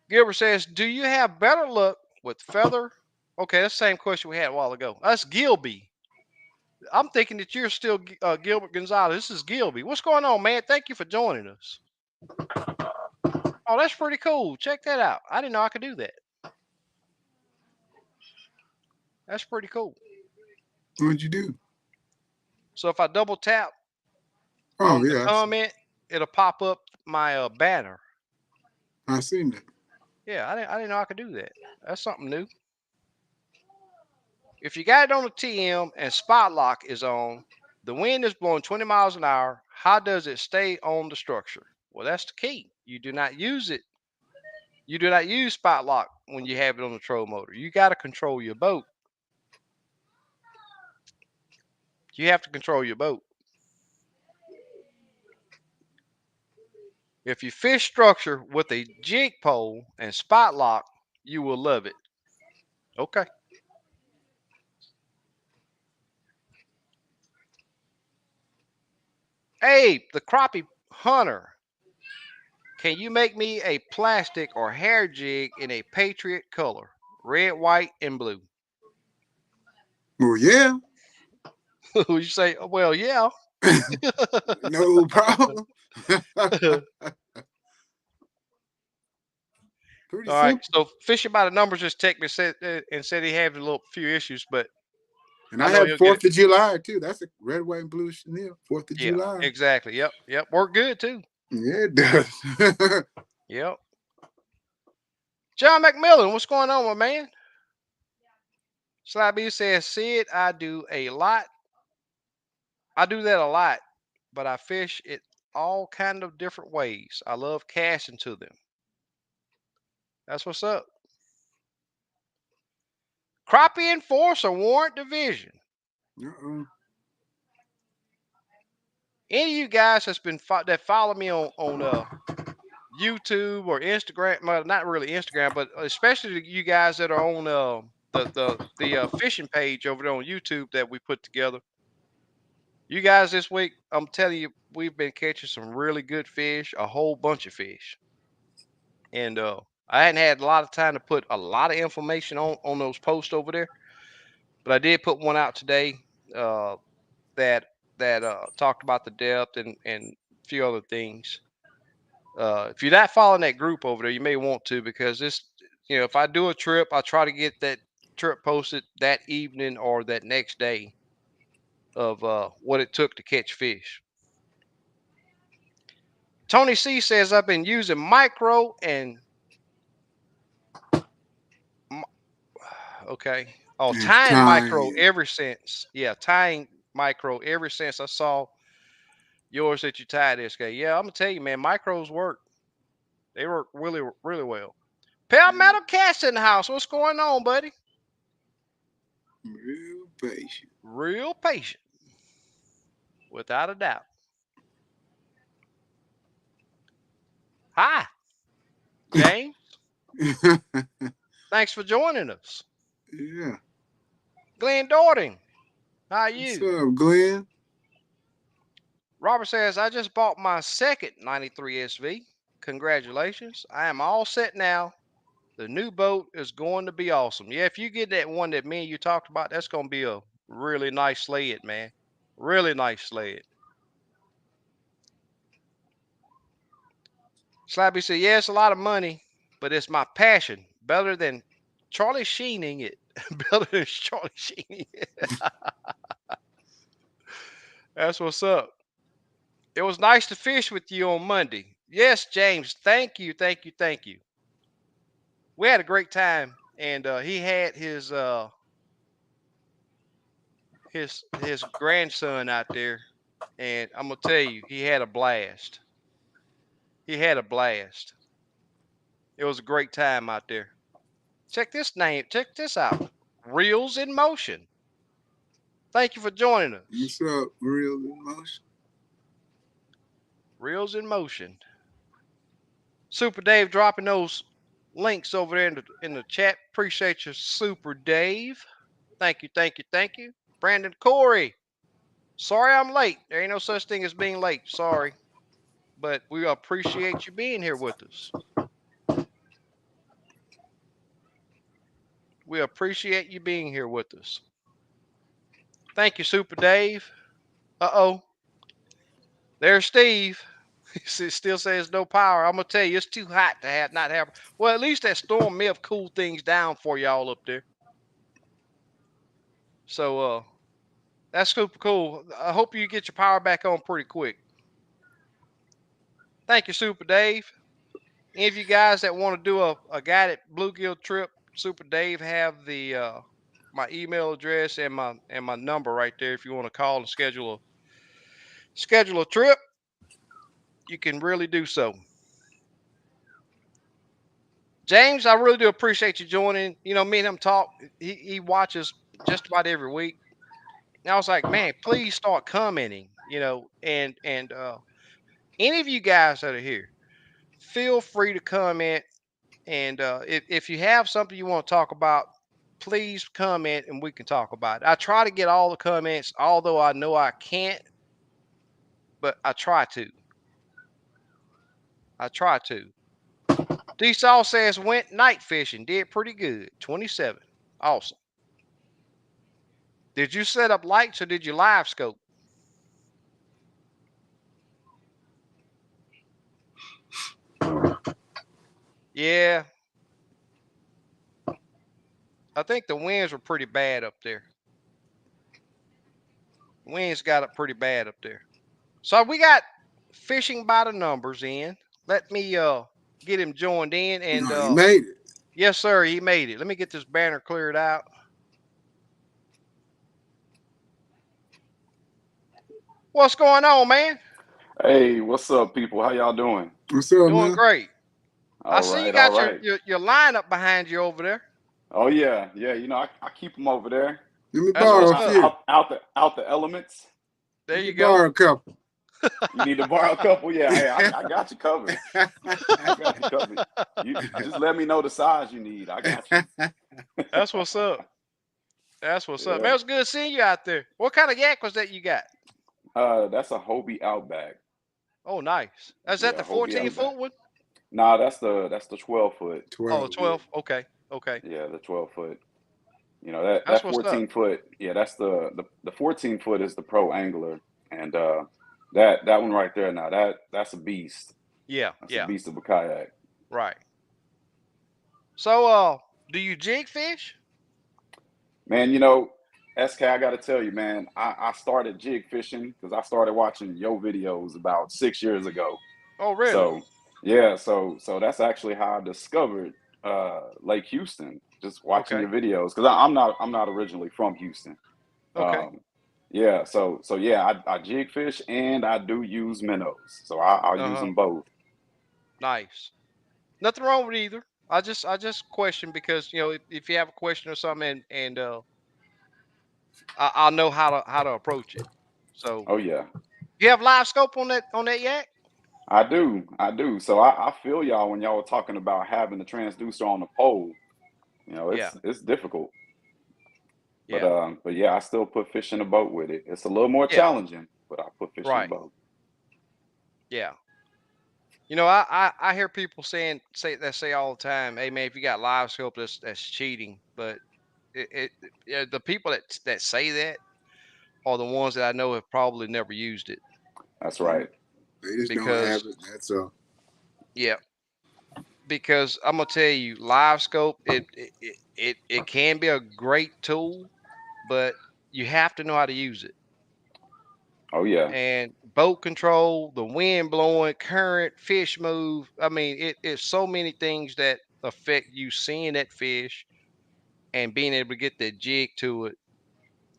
Gilbert says, do you have better luck with feather? Okay, that's the same question we had a while ago. That's Gilby. I'm thinking that you're still Gilbert Gonzalez. This is Gilby. What's going on, man? Thank you for joining us. Oh, that's pretty cool. Check that out. I didn't know I could do that. That's pretty cool. What'd you do? So if I double tap Oh, on the yeah. comment, it'll pop up my banner. I seen that. Yeah, I didn't know I could do that. That's something new. If you got it on a TM and spot lock is on, the wind is blowing 20 miles an hour, how does it stay on the structure? Well, that's the key. You do not use it. You do not use spot lock when you have it on the troll motor. You got to control your boat. You have to control your boat. If you fish structure with a jig pole and spot lock, you will love it. Okay. Hey, the crappie hunter. Can you make me a plastic or hair jig in a Patriot color? Red, white, and blue. Well, yeah. You say, well, yeah. No problem. Pretty All right. simple. So Fisher by the numbers just texted me and said he had a little few issues, but And I I know have he'll get it. 4th of July, too. That's a red, white, and blue chenille. 4th of Yeah, July. exactly. Yep. Work good too. Yeah, it does. Yep. John McMillan, what's going on, my man? Slabby says, Sid, I do that a lot, but I fish it all kind of different ways. I love casting to them. That's what's up. Crappie Enforcer Warrant Division. Uh-oh. Any of you guys that follow me on YouTube or Instagram, well, not really Instagram, but especially you guys that are on the fishing page over there on YouTube that we put together. You guys this week, I'm telling you, we've been catching some really good fish, a whole bunch of fish. And I hadn't had a lot of time to put a lot of information on those posts over there, but I did put one out today uh, that talked about the depth and a few other things. If you're not following that group over there, you may want to, because if I do a trip, I try to get that trip posted that evening or that next day of what it took to catch fish. Tony C says I've been using micro and okay. Oh, It's tying micro time. ever since. Yeah, tying micro ever since I saw yours that you tie this guy. Yeah, I'm gonna tell you, man, micros work. They work really, really well. Pale Metal Cast in the house. What's going on, buddy? Real patient. Real patient. Without a doubt. Hi, James. Thanks for joining us. Yeah. Glenn Dording. How are What's you? up, Glenn? Robert says, I just bought my second 93 SV. Congratulations. I am all set now. The new boat is going to be awesome. Yeah, if you get that one that me and you talked about, that's going to be a really nice sled, man. Really nice sled. Slabby said, yeah, it's a lot of money, but it's my passion. Better than Charlie Sheening it. Better than Charlie Sheening it. That's what's up. It was nice to fish with you on Monday. Yes, James. Thank you. Thank you. Thank you. We had a great time, and he had his grandson out there, and I'm gonna tell you, he had a blast. He had a blast. It was a great time out there. Check this name. Check this out. Reels in Motion. Thank you for joining us. What's up, Real Emotion? Reels in Motion. Super Dave dropping those links over there in the chat. Appreciate you, Super Dave. Thank you, thank you, thank you. Brandon Corey. Sorry I'm late. There ain't no such thing as being late. Sorry. But we appreciate you being here with us. We appreciate you being here with us. Thank you, Super Dave. Uh-oh. There's Steve. He still says no power. I'm gonna tell you, it's too hot to not have. Well, at least that storm may have cooled things down for y'all up there. So that's super cool. I hope you get your power back on pretty quick. Thank you, Super Dave. Any of you guys that want to do a guided bluegill trip, Super Dave have the my email address and my number right there. If you want to call and schedule a trip, you can really do so. James, I really do appreciate you joining. You know, me and him talk. He watches just about every week. And I was like, man, please start commenting. You know, and any of you guys that are here, feel free to comment. And if you have something you want to talk about, please comment and we can talk about it. I try to get all the comments, although I know I can't, but I try to. I try to. D Saw says went night fishing, did pretty good. 27. Awesome. Did you set up lights or did you live scope? Yeah. I think the winds were pretty bad up there. Winds got up pretty bad up there. So we got fishing by the numbers in. Let me get him joined in and No, he made it. yes, sir, he made it. Let me get this banner cleared out. What's going on, man? Hey, what's up, people? How y'all doing? What's up, Doing man? great. I All see you right, all got right. your lineup behind you over there. Oh yeah, yeah. You know, I keep them over there. Let me That's borrow what's a up. few. Out the elements. There Let you me go. borrow a couple. You need to borrow a couple. Yeah, hey, I got you covered. I got you covered. You just let me know the size you need. I got you. That's what's up. That's what's up. Man, Yeah. it was good seeing you out there. What kind of yak was that you got? That's a Hobie Outback. Oh, nice. Is that Yeah, the Hobie 14 Outback. foot one? Nah, that's the 12-foot. 12. Oh, 12. Okay. Okay. Yeah, the 12-foot. You know That's that what's up. 14-foot. Yeah, that's the 14-foot is the pro angler, and that one right there. Now that's a beast. Yeah. That's a Yeah. beast of a kayak. Right. So, do you jig fish? Man, you know, SK, I got to tell you, man, I started jig fishing because I started watching your videos about 6 years ago. Oh, really? So, yeah, so that's actually how I discovered Lake Houston, just watching Okay. your videos because I'm not originally from Houston. Okay. Um, Yeah, so yeah, I jig fish and I do use minnows, so I'll use them both. Nice. Nothing wrong with either. I just question because if you have a question or something and I'll know how to approach it. So Oh yeah, you have live scope on that yak? I do. So I feel y'all when y'all were talking about having the transducer on the pole. Yeah, It's difficult, yeah, but yeah, I still put fish in the boat with it. It's a little more yeah. challenging, but I put fish in the Right. boat. Yeah. I hear people say all the time, "Hey man, if you got live scope, that's cheating." But yeah, the people that say that are the ones that I know have probably never used it That's right. They just don't because have it. That's all. yeah, because I'm gonna tell you, live scope it can be a great tool, but you have to know how to use it. Oh yeah, And boat control, the wind blowing, current, fish move. I mean, it's so many things that affect you seeing that fish and being able to get that jig to it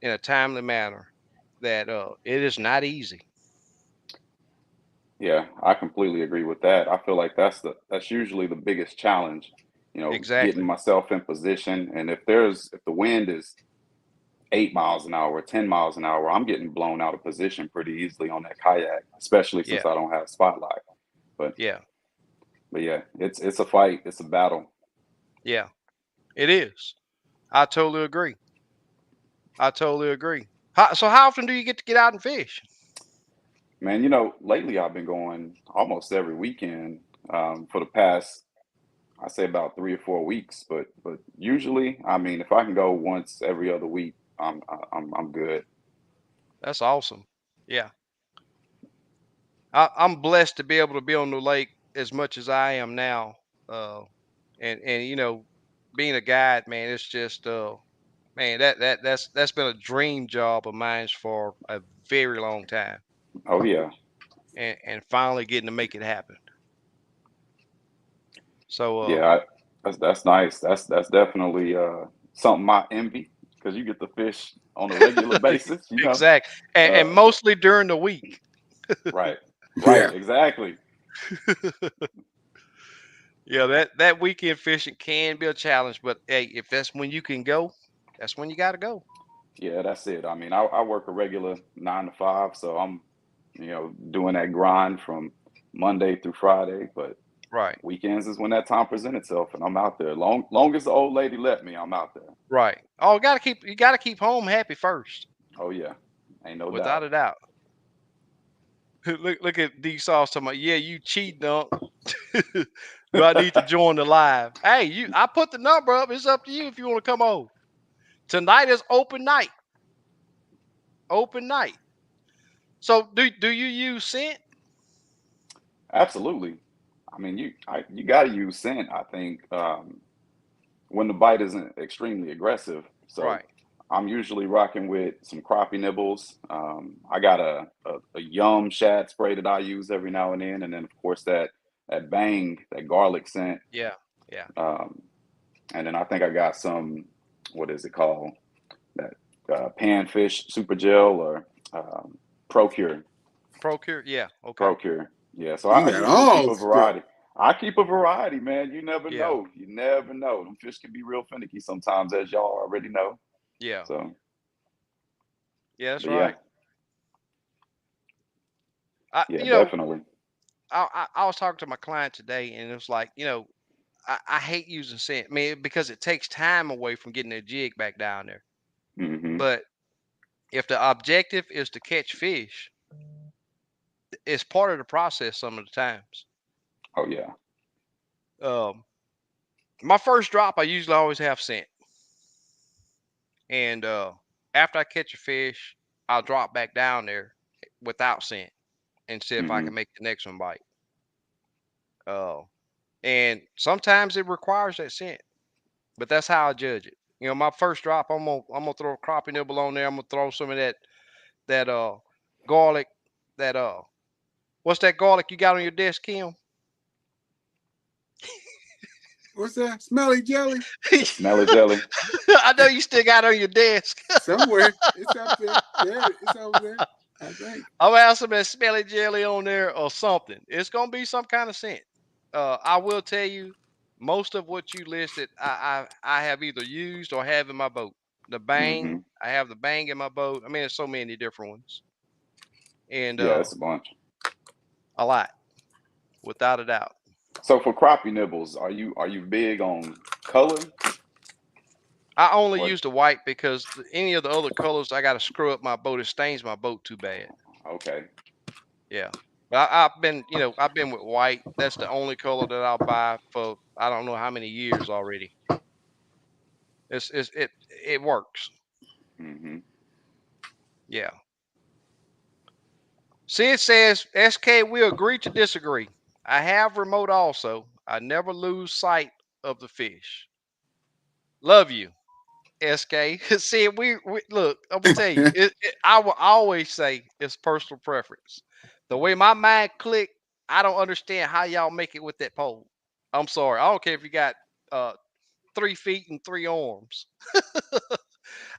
in a timely manner that it is not easy. yeah, I completely agree with that. I feel like that's usually the biggest challenge, getting Exactly. myself in position. And if the wind is 8 miles an hour, 10 miles an hour, I'm getting blown out of position pretty easily on that kayak, especially Yeah. since I don't have spotlight. But Yeah. but yeah, it's a fight, it's a battle. Yeah. It is. I totally agree. I totally agree. So how often do you get out and fish? Man, lately I've been going almost every weekend for the past, I say about 3 or 4 weeks. But usually, I mean, if I can go once every other week, I'm good. That's awesome. Yeah. I'm blessed to be able to be on the lake as much as I am now. Uh, and being a guide, man, it's just man, that's been a dream job of mine for a very long time, Oh yeah, and finally getting to make it happen. So yeah. That's nice. That's definitely something I envy because you get to fish on a regular basis. exact, and Uh, mostly during the week. right, Yeah. right, exactly. Yeah, that weekend fishing can be a challenge, but hey, if that's when you can go, that's when you got to go. Yeah, that's it. I mean, I work a regular 9 to 5, so I'm, doing that grind from Monday through Friday. But Right, weekends is when that time presents itself, and I'm out there. Long as the old lady let me, I'm out there. right. Oh, you got to keep home happy first, Oh yeah, ain't no without doubt. a doubt. Look at D Sauce talking about, yeah, you cheat, dunk. Do I need to join the live? Hey, I put the number up. It's up to you if you want to come on. Tonight is open night. Open night. So do you use scent? Absolutely. I mean, you got to use scent. I think when the bite isn't extremely aggressive. So Right. I'm usually rocking with some crappie nibbles. I got a yum shad spray that I use every now and then of course that bang, that garlic scent. Yeah. Yeah. Um, and then I think I got some, what is it called? That panfish super gel or Procure. Procure. Yeah. Okay. Procure. Yeah, so You I got usually keep all a stuff. variety. I keep a variety, man. You never Yeah. know. You never know. Them fish can be real finicky sometimes, as y'all already know. Yeah. So, Yeah. That's but yeah, right. I yeah, you know definitely. I was talking to my client today, and it was like, I hate using scent, man, because it takes time away from getting a jig back down there. Hmm. But if the objective is to catch fish, it's part of the process some of the times. Oh yeah. Um, my first drop, I usually always have scent, and after I catch a fish, I'll drop back down there without scent and see if I Hmm. can make the next one bite. Uh, and sometimes it requires that scent, but that's how I judge it. My first drop, I'm gonna throw a crappie nibble on there. I'm gonna throw some of that garlic, that what's that garlic you got on your desk, Kim? What's that? Smelly jelly? The smelly jelly. I know you still got it on your desk. Somewhere. It's up there. Yeah, it's over there. I think. I'm gonna have some of that smelly jelly on there or something. It's gonna be some kind of scent. I will tell you, most of what you listed, I have either used or have in my boat. The Hmm. Bang, I have the Bang in my boat. I mean, there's so many different ones, and Yeah, it's a bunch. a lot, without a doubt. So for crappie nibbles, are you big on color I only or use the white because any of the other colors, I got to screw up my boat. It stains my boat too bad. okay? Yeah. But I've been, I've been with white. That's the only color that I'll buy for I don't know how many years already. It works. Hmm. Yeah. Sid says, SK, we agree to disagree. I have remote also. I never lose sight of the fish. Love you, SK. See, we look, I'm gonna tell you, I will always say it's personal preference. The way my mind click, I don't understand how y'all make it with that pole. I'm sorry. I don't care if you got uh 3 feet and 3 arms.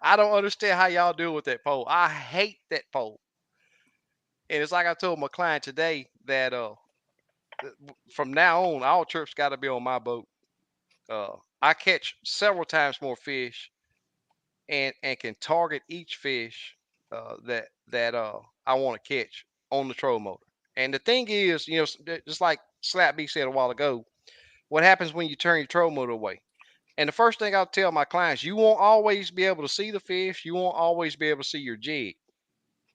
I don't understand how y'all do it with that pole. I hate that pole. And it's like I told my client today that from now on, all trips got to be on my boat. I catch several times more fish and can target each fish that I want to catch on the troll motor. And the thing is, just like Slap B said a while ago, what happens when you turn your troll motor away? And the first thing I'll tell my clients, you won't always be able to see the fish. You won't always be able to see your jig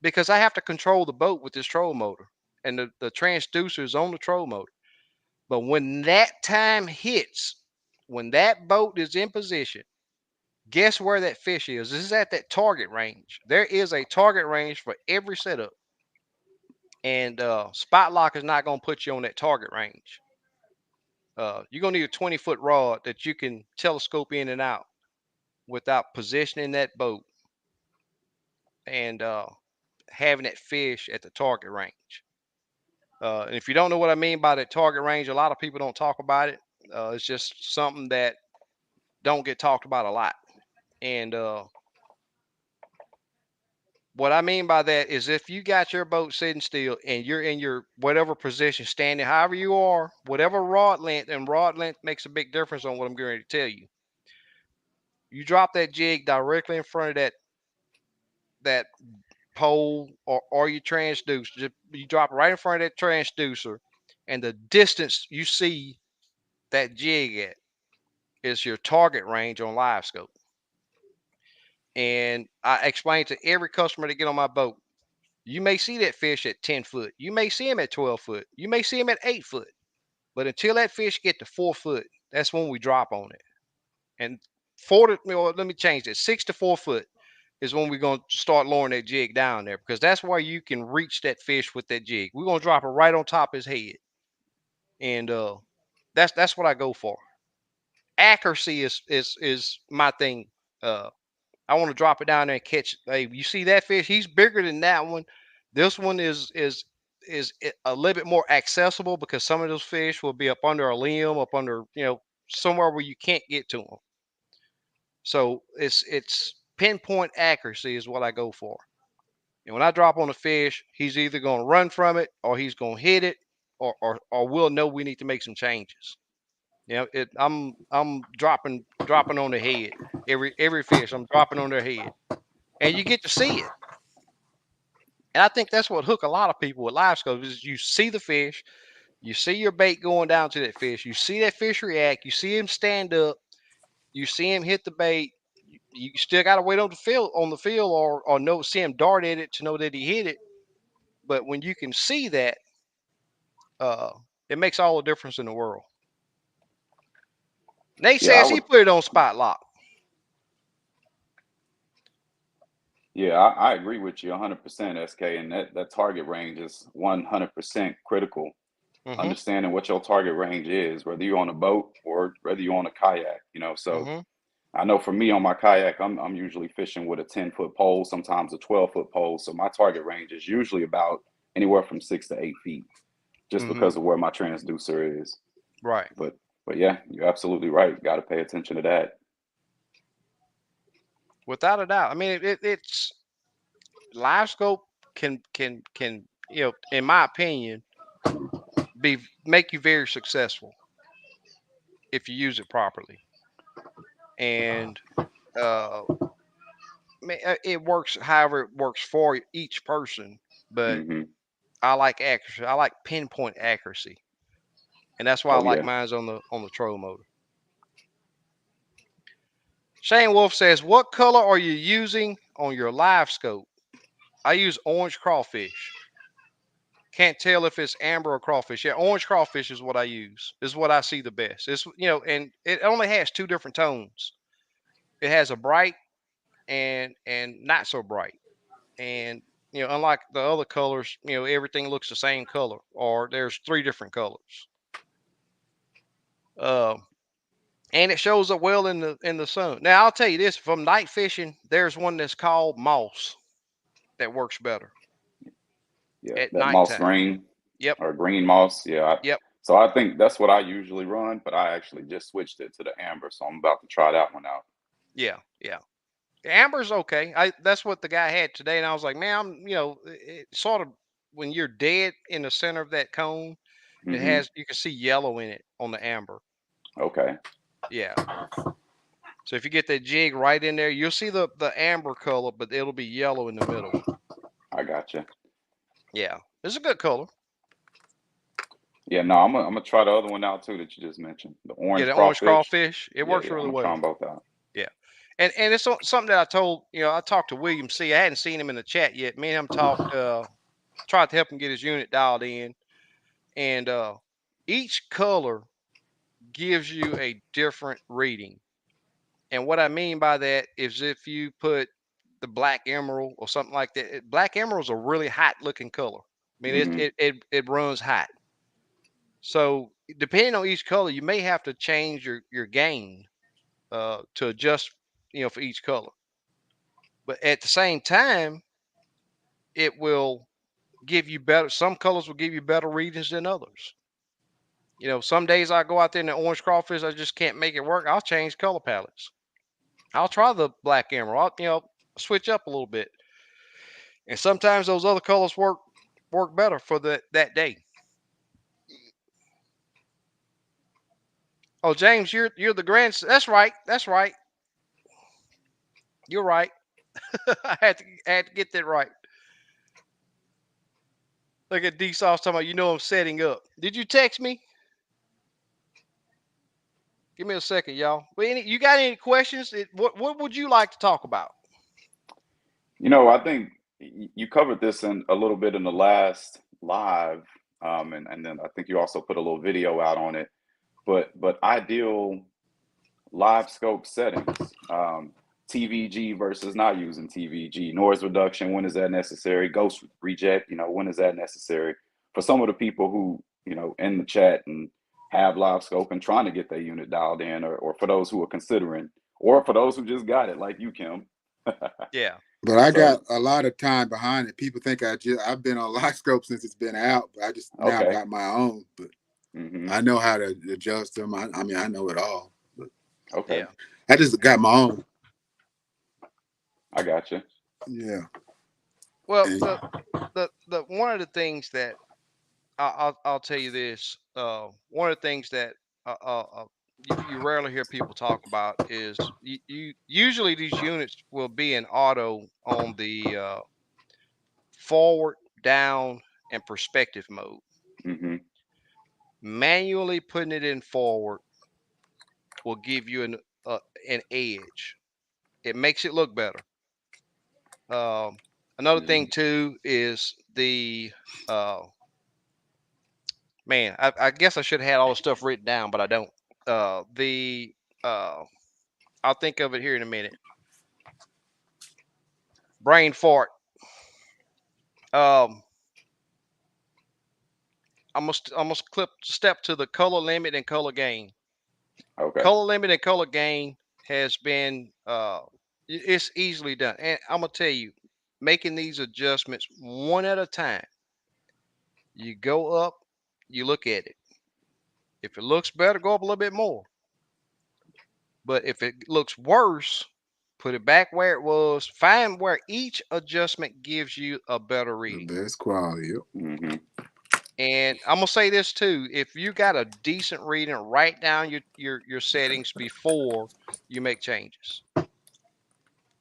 because I have to control the boat with this troll motor, and the transducer is on the troll motor. But when that time hits, when that boat is in position, guess where that fish is? This is at that target range. There is a target range for every setup, and spot lock is not going to put you on that target range. You're going to need a 20-foot rod that you can telescope in and out without positioning that boat and having that fish at the target range. And if you don't know what I mean by that target range, a lot of people don't talk about it. It's just something that don't get talked about a lot. And what I mean by that is if you got your boat sitting still and you're in your whatever position, standing however you are, whatever rod length, and rod length makes a big difference on what I'm going to tell you. You drop that jig directly in front of that pole or your transducer. You drop it right in front of that transducer, and the distance you see that jig at is your target range on Livescope. And I explain to every customer that get on my boat, you may see that fish at 10 foot. You may see him at 12 foot. You may see him at 8 foot. But until that fish get to 4 foot, that's when we drop on it. And let me change it. 6 to 4 foot is when we're going to start lowering that jig down there because that's where you can reach that fish with that jig. We're going to drop it right on top of his head. And that's what I go for. Accuracy is my thing. I want to drop it down there and catch. Hey, you see that fish? He's bigger than that one. This one is a little bit more accessible because some of those fish will be up under a limb, up under somewhere where you can't get to them. So it's pinpoint accuracy is what I go for. And when I drop on a fish, he's either going to run from it or he's going to hit it, or we'll know we need to make some changes. I'm dropping on the head every fish. I'm dropping on their head, and you get to see it. And I think that's what hook a lot of people with live scopes is you see the fish, you see your bait going down to that fish, you see that fish react, you see him stand up, you see him hit the bait. You still got to wait on the field, or know see him dart at it to know that he hit it. But when you can see that, uh, it makes all the difference in the world. Nate Yeah, I says he would. put it on spot lock. Yeah, I agree with you 100%, SK, and that target range is 100% critical. Mm-hmm. Understanding what your target range is, whether you're on a boat or whether you're on a kayak, So Mm-hmm. I know for me on my kayak, I'm usually fishing with a 10-foot pole, sometimes a 12-foot pole. So my target range is usually about anywhere from 6 to 8 feet, just Mm-hmm. because of where my transducer is. Right. But yeah, you're absolutely right. Got to pay attention to that. Without a doubt. I mean, it's Livescope can in my opinion, make you very successful if you use it properly. And uh, it works however it works for each person. But Mm-hmm. I like accuracy. I like pinpoint accuracy, and that's why I Oh like yeah. mine's on the troll motor. Shane Wolf says, "What color are you using on your Livescope?" I use orange crawfish. Can't tell if it's amber or crawfish. Yeah, orange crawfish is what I use. Is what I see the best. It's and it only has two different tones. It has a bright and not so bright. And unlike the other colors, everything looks the same color, or there's three different colors. Um, and it shows up well in the sun. Now I'll tell you this: from night fishing, there's one that's called moss that works better Yeah, at that moss nighttime. green Yep, or green moss. Yeah. yep, So I think that's what I usually run, but I actually just switched it to the amber, so I'm about to try that one out. yeah, yeah. Amber's okay. That's what the guy had today, and I was like, man, it sort of when you're dead in the center of that cone, Mm-hmm. you can see yellow in it on the amber. Okay. Yeah. So if you get that jig right in there, you'll see the amber color, but it'll be yellow in the middle. I got you. Yeah, it's a good color. Yeah, no, I'm gonna try the other one out too that you just mentioned, the Yeah, orange the orange crawfish. crawfish, it Yeah, works yeah, I'm really gonna try well. them both out. Yeah, and it's something that I told I talked to William C. I hadn't seen him in the chat yet. Me and him talked. Tried to help him get his unit dialed in, and each color gives you a different reading. And what I mean by that is if you put the black emerald or something like that, black emerald is a really hot looking color. I mean, Mm-hmm. it runs hot. So depending on each color, you may have to change your gain to adjust, for each color. But at the same time, it will give you better. Some colors will give you better readings than others. Some days I go out there in the orange crawfish, I just can't make it work. I'll change color palettes. I'll try the black emerald. Switch up a little bit. And sometimes those other colors work better for that day. Oh, James, you're the grandson. That's right. That's right. You're right. I had to get that right. Look at D Sauce talking about I'm setting up. Did you text me? Give me a second, y'all. You got any questions? What would you like to talk about? I think you covered this in a little bit in the last live, and then I think you also put a little video out on it. But ideal live scope settings, TVG versus not using TVG, noise reduction, when is that necessary? Ghost reject, when is that necessary? For some of the people who, in the chat and have live scope and trying to get their unit dialed in, or for those who are considering, or for those who just got it, like you, Kim. Yeah. But I got So, a lot of time behind it. People think I've been on Livescope since it's been out, but I just now okay. got my own. But Mm-hmm. I know how to adjust them. I mean, I know it all. But Okay. Yeah. I just got my own. I got you. Yeah. Well, And the one of the things that I'll tell you this. One of the things that you rarely hear people talk about is you usually these units will be in auto on the forward, down, and perspective mode. Mm-hmm. Manually putting it in forward will give you an edge. It makes it look better. Another thing Mm-hmm. too is the uh, man. I guess I should have had all the stuff written down, but I don't. The I'll think of it here in a minute. Brain fart. Um, I must step to the color limit and color gain. Okay. Color limit and color gain has been it's easily done, and I'm gonna tell you, making these adjustments one at a time. You go up, you look at it. If it looks better, go up a little bit more. But if it looks worse, put it back where it was, find where each adjustment gives you a better The reading. best quality. Yep. Mm-hmm. And I'm gonna say this too: if you got a decent reading, write down your settings before you make changes.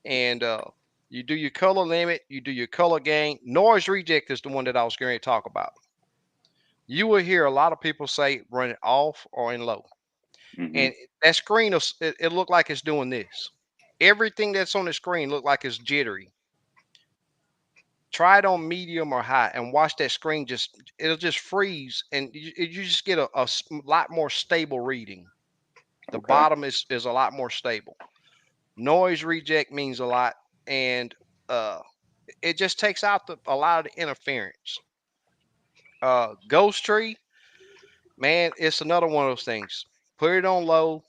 And you do your color limit, you do your color gain. Noise reject is the one that I was going to talk about. You will hear a lot of people say run it off or in low, Mm-hmm. and that screen it look like it's doing this. Everything that's on the screen look like it's jittery. Try it on medium or high and watch that screen it'll just freeze, and you just get a lot more stable reading. The Okay. bottom is a lot more stable. Noise reject means a lot, and uh, it just takes out a lot of the interference. Ghost tree, man, it's another one of those things. Put it on low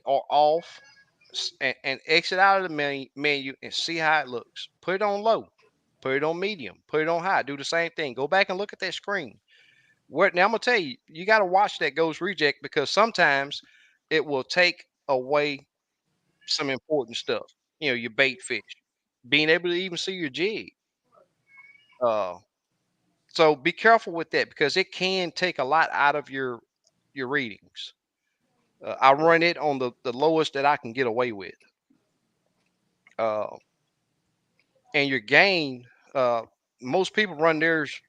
or off, and exit out of the menu and see how it looks. Put it on low, put it on medium, put it on high. Do the same thing. Go back and look at that screen. Now I'm gonna tell you, you got to watch that ghost reject, because sometimes it will take away some important stuff. Your bait fish, being able to even see your jig. Uh, so be careful with that, because it can take a lot out of your readings. I run it on the lowest that I can get away with. Uh, and your gain, uh, most people run theirs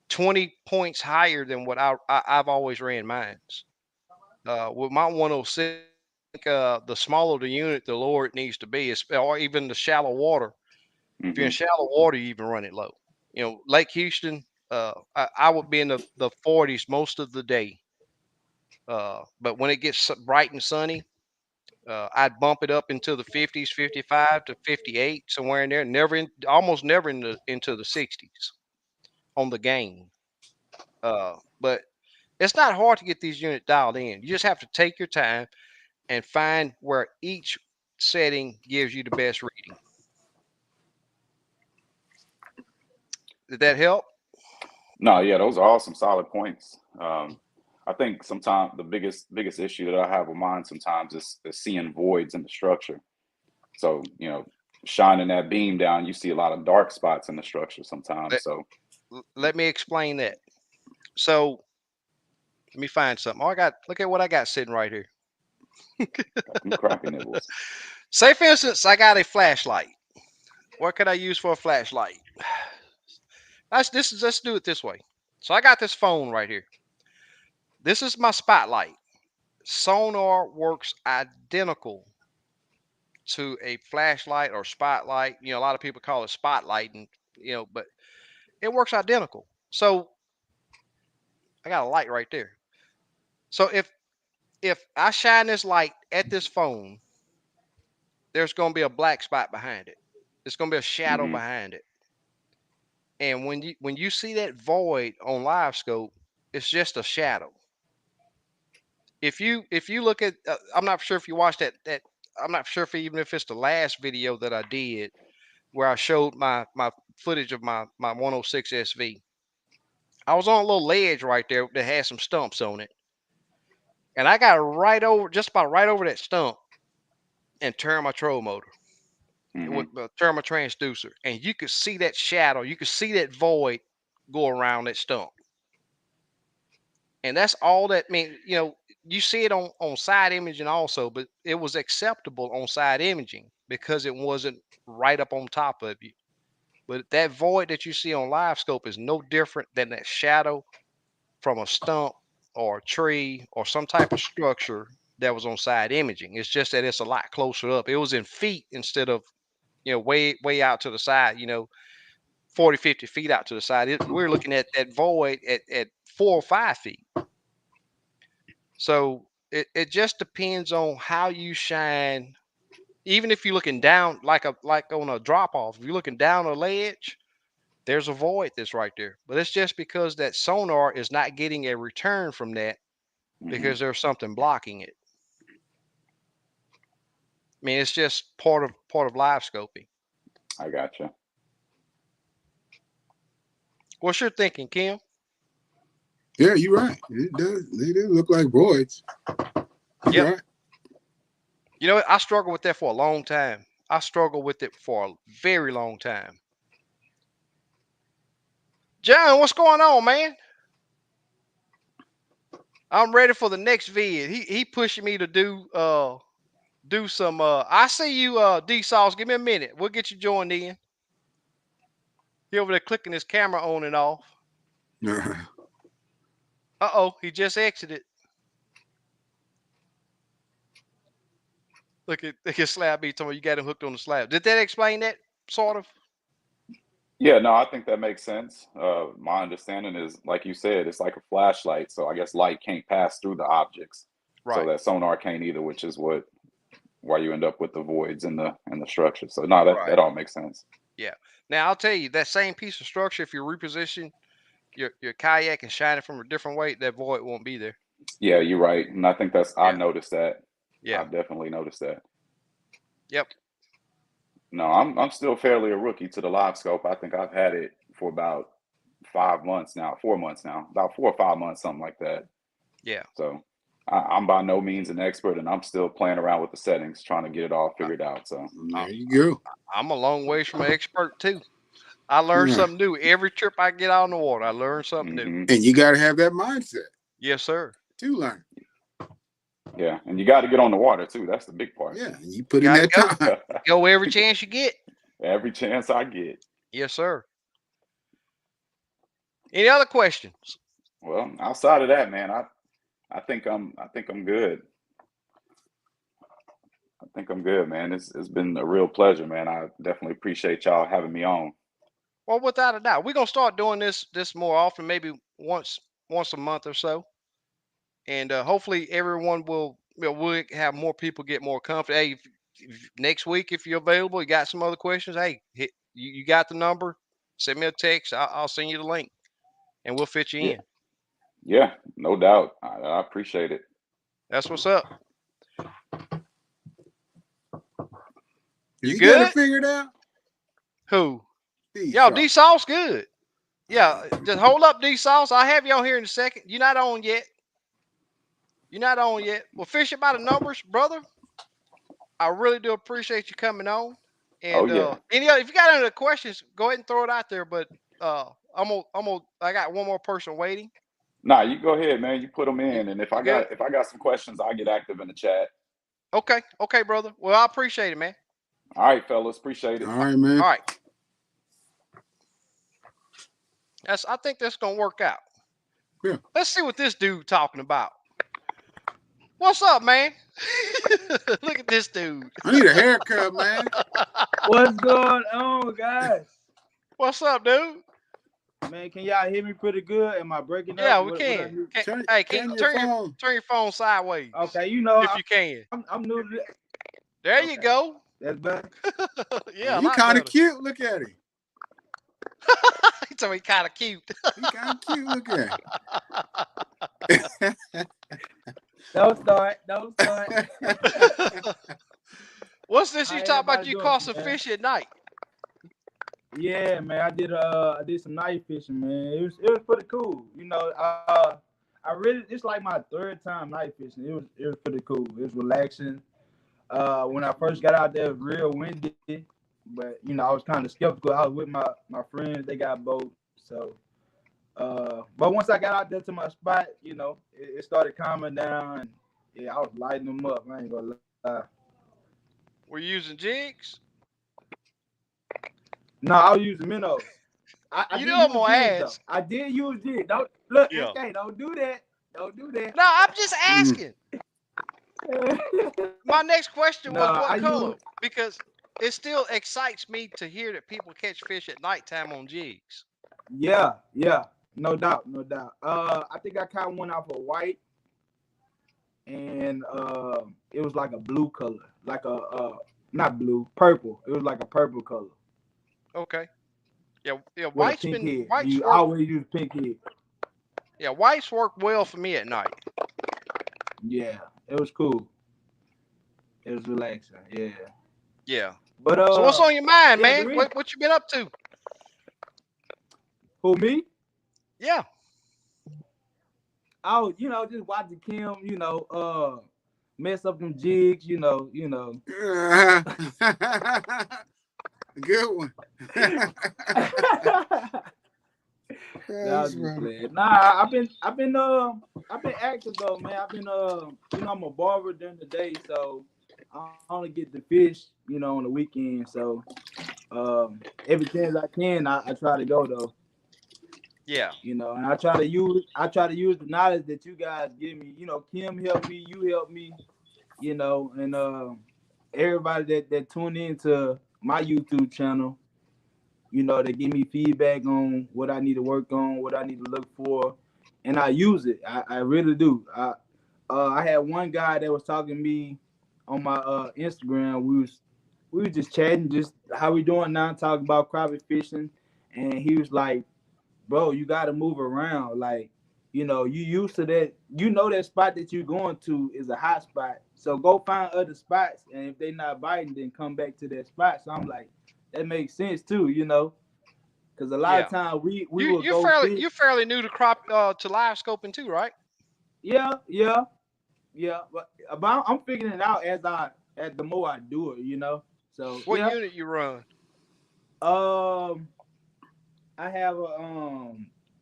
20 points higher than what I've always ran mine's. With my 106, the smaller the unit, the lower it needs to be, or even the shallow water. If you're in Mm-hmm. shallow water, you even run it low. Lake Houston, I would be in the 40s most of the day. But when it gets bright and sunny, I'd bump it up into the 50s, 55 to 58, somewhere in there. Almost never into the 60s on the gain. But it's not hard to get these units dialed in. You just have to take your time and find where each setting gives you the best reading. Did that help? No, yeah, those are all some solid points. I think sometimes the biggest issue that I have with mine sometimes is seeing voids in the structure. So, shining that beam down, you see a lot of dark spots in the structure sometimes. Let, So, let me explain that. So let me find something. Look at what I got sitting right here. got them crappie nibbles. Say for instance, I got a flashlight. What could I use for a flashlight? Let's do it this way. So I got this phone right here. This is my spotlight. Sonar works identical to a flashlight or spotlight. A lot of people call it spotlight, and but it works identical. So I got a light right there. So if I shine this light at this phone, there's going to be a black spot behind it. There's going to be a shadow Mm-hmm. behind it. And when you see that void on Livescope, it's just a shadow. If you look at, I'm not sure if you watched that. I'm not sure even if it's the last video that I did where I showed my footage of my 106 SV. I was on a little ledge right there that had some stumps on it, and I got just about right over that stump, and turned my trolling motor Mm-hmm. with turn my transducer, and you could see that shadow, you could see that void go around that stump. And that's all that mean. You see it on side imaging also, but it was acceptable on side imaging because it wasn't right up on top of you. But that void that you see on Livescope is no different than that shadow from a stump or a tree or some type of structure that was on side imaging. It's just that it's a lot closer up. It was in feet instead of way out to the side. 40, 50 feet out to the side. We're looking at that void at 4 or 5 feet. So it just depends on how you shine. Even if you're looking down like on a drop off, if you're looking down a ledge, there's a void that's right there. But it's just because that sonar is not getting a return from that Mm-hmm. because there's something blocking it. I mean, it's just part of live scoping. I gotcha. What's your thinking, Kim? Yeah, you're right. It does. They do look like voids. You're Yep. right. You know, I struggled with that for a long time. I struggled with it for a very long time. John, what's going on, man? I'm ready for the next vid. He pushing me to do some I see you D Sauce. Give me a minute. We'll get you joined in. He over there clicking his camera on and off. Uh-oh, he just exited. Look at Slab B told me you got him hooked on the slab. Did that explain that sort of? Yeah, no, I think that makes sense. My understanding is, like you said, it's like a flashlight. So I guess light can't pass through the objects. So Right. that sonar can't either, which is why you end up with the voids in the structure. So no, that Right. all makes sense. Yeah. Now I'll tell you that same piece of structure, if you reposition your kayak and shine it from a different way, that void won't be there. Yeah, you're right. And I think I Yeah. noticed that. Yeah. I've definitely noticed that. Yep. No, I'm still fairly a rookie to the Livescope. I think I've had it for about 4 months now, about 4 or 5 months, something like that. Yeah. So I'm by no means an expert, and I'm still playing around with the settings, trying to get it all figured out. So there you go. I'm a long ways from an expert too. I learn something new every trip I get out on the water. I learn something new. And you got to have that mindset. Yes, sir. To learn. Yeah, and you got to get on the water too. That's the big part. Yeah, you put in that time. Go every chance you get. Every chance I get. Yes, sir. Any other questions? Well, outside of that, man, I think I'm good. I think I'm good, man. It's been a real pleasure, man. I definitely appreciate y'all having me on. Well, without a doubt, we're gonna start doing this more often, maybe once a month or so, and hopefully everyone will we'll have more people get more comfortable. Hey, if next week if you're available, you got some other questions. Hey, you got the number. Send me a text. I'll send you the link, and we'll fit you in. Yeah, no doubt. I appreciate it. That's what's up. You good? got it figured out? Who? Yo, D Sauce good. Yeah, just hold up, D Sauce. I'll have you on here in a second. You're not on yet. Well, Fisher, by the numbers, brother. I really do appreciate you coming on. And if you got any other questions, go ahead and throw it out there. But I got one more person waiting. Nah, you go ahead, man. You put them in, and if I got some questions, I'll get active in the chat. Okay, brother. Well, I appreciate it, man. All right, fellas, appreciate it. All right, man. All right. I think that's gonna work out. Yeah. Let's see what this dude talking about. What's up, man? Look at this dude. I need a haircut, man. What's going on, guys? What's up, dude? Man, can y'all hear me pretty good? Am I breaking up? Yeah, we can. Can you turn your phone sideways? Okay, you know, if you can. I'm new to that. There you go. That's better. Yeah, he kind of cute. Look at him. He told me kind of cute. He kind of cute. Look at him. Don't start. What's this you talk about? You caught some fish at night? Yeah, man. I did some night fishing, man. It was pretty cool. You know, I really, it's like my third time night fishing. It was pretty cool. It was relaxing. When I first got out there, it was real windy, but you know, I was kind of skeptical. I was with my friends; they got boats. So, but once I got out there to my spot, you know, it started calming down, and yeah, I was lighting them up. I ain't gonna lie. Were you using jigs? No, I was using minnows. You know I'm gonna ask. I did use jigs. Don't look, Yeah. SK, don't do that. Don't do that. No, I'm just asking. My next question was what color? Because it still excites me to hear that people catch fish at nighttime on jigs. Yeah, no doubt. I think I caught one off of white, and it was like a blue color, like a not blue, purple. It was like a purple color. Okay. Yeah. White's been white's you always use pink head. Yeah, whites work well for me at night. Yeah, it was cool. It was relaxing. Yeah. Yeah. But so what's on your mind, man? What you been up to? Who, me? Yeah. Oh, you know, just watching Kim. You know, mess up them jigs, you know. Good one. Nah, That's I'm just funny. playing. Nah, I've been active though, man. I've been I'm a barber during the day, so I only get to fish, on the weekend. So every chance I can, I try to go though. Yeah. And I try to use the knowledge that you guys give me. Kim helped me, you helped me, and everybody that tune into my YouTube channel, they give me feedback on what I need to work on, what I need to look for, and I use it. I really do. I had one guy that was talking to me on my Instagram. We was just chatting, just how we doing now, talking about crappie fishing, and he was like, "Bro, you got to move around. Like, you used to that. That spot that you're going to is a hot spot. So go find other spots, and if they not biting, then come back to that spot." So I'm like, that makes sense too, because a lot Yeah. of times we You will you're go fairly fish. you're fairly new to to live scoping too, right? Yeah, yeah, yeah. But I'm figuring it out as the more I do it. So What yeah. unit you run? Um, I have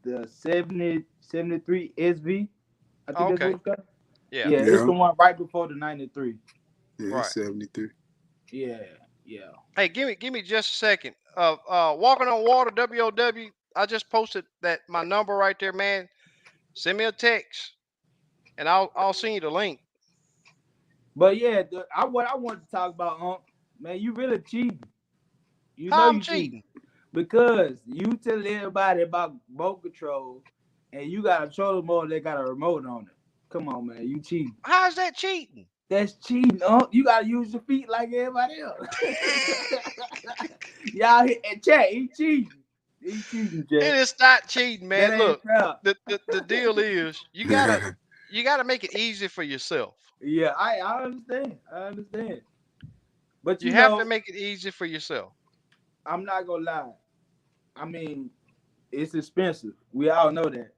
the 73 SV. I Oh, think that's what okay. it's called. Yeah. Yeah, it's Yeah. the one right before the 93. Yeah, Right. it's 73. Yeah, yeah. Hey, give me just a second. Walking on water, WOW. I just posted that my number right there, man. Send me a text, and I'll send you the link. But yeah, what I wanted to talk about, man, you really cheating. You know How I'm you cheating cheating? because you tell everybody about boat control, and you got a trolling motor that got a remote on it. Come on, man, you cheating. How's that cheating? That's cheating, You gotta use your feet like everybody else. Y'all hit and chat. He cheating. He cheating, It Jack. is not cheating, That man. ain't Look, fair. the deal is you gotta make it easy for yourself. Yeah, I understand. I understand. But You have to make it easy for yourself. I'm not gonna lie. I mean, it's expensive. We all know that.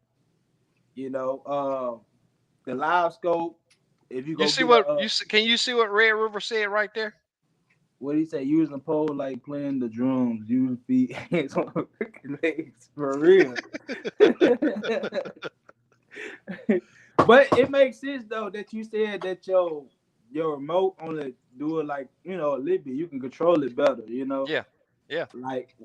The live scope. If you You go see get a what can you see what Red River said right there? what do you say? Using a pole like playing the drums. Using feet, hands on legs for real. But it makes sense though that you said that your remote only do it like a little bit. You can control it better. Yeah, yeah, Like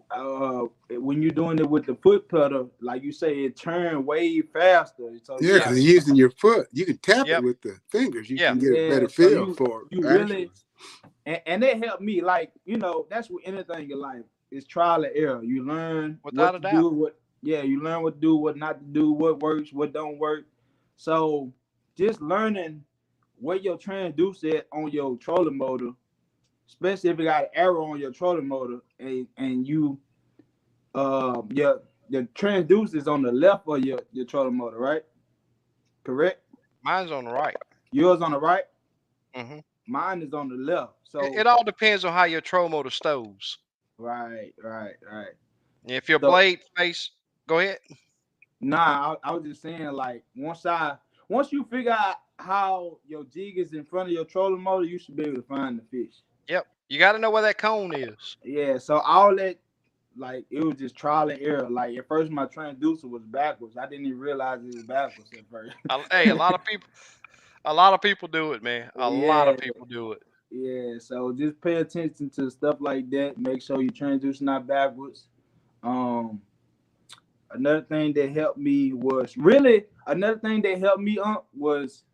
when you're doing it with the foot pedal, like you say, it turn way faster. So Yeah, you yeah, because gotta, you're using your foot. You can tap it yep, with the fingers. You yeah. can get a yeah. better So feel you for you actually. really and it helped me. Like that's what anything in life is trial and error. You learn Without what a to doubt. do, you learn what to do, what not to do, what works, what don't work. So just learning what your transducer at on your trolling motor, especially if it got an error on your trolling motor, and you your transducer is on the left of your trolling motor, right? Correct. Mine's on the right. Yours on the right. Hmm. Mine is on the left. It So all depends on how your troll motor stows. right, right, right. If your So blade face, go ahead. nah, I was just saying like once you figure out how your jig is in front of your trolling motor, you should be able to find the fish. Yep. You got to know where that cone is. Yeah. So all that like it was just trial and error. Like at first my transducer was backwards. I didn't even realize it was backwards at first. Hey, a lot of people do it, man. A lot Yeah, of people do it. yeah. So just pay attention to stuff like that. Make sure your transducer not backwards. Um, another thing that helped me was really another thing that helped me was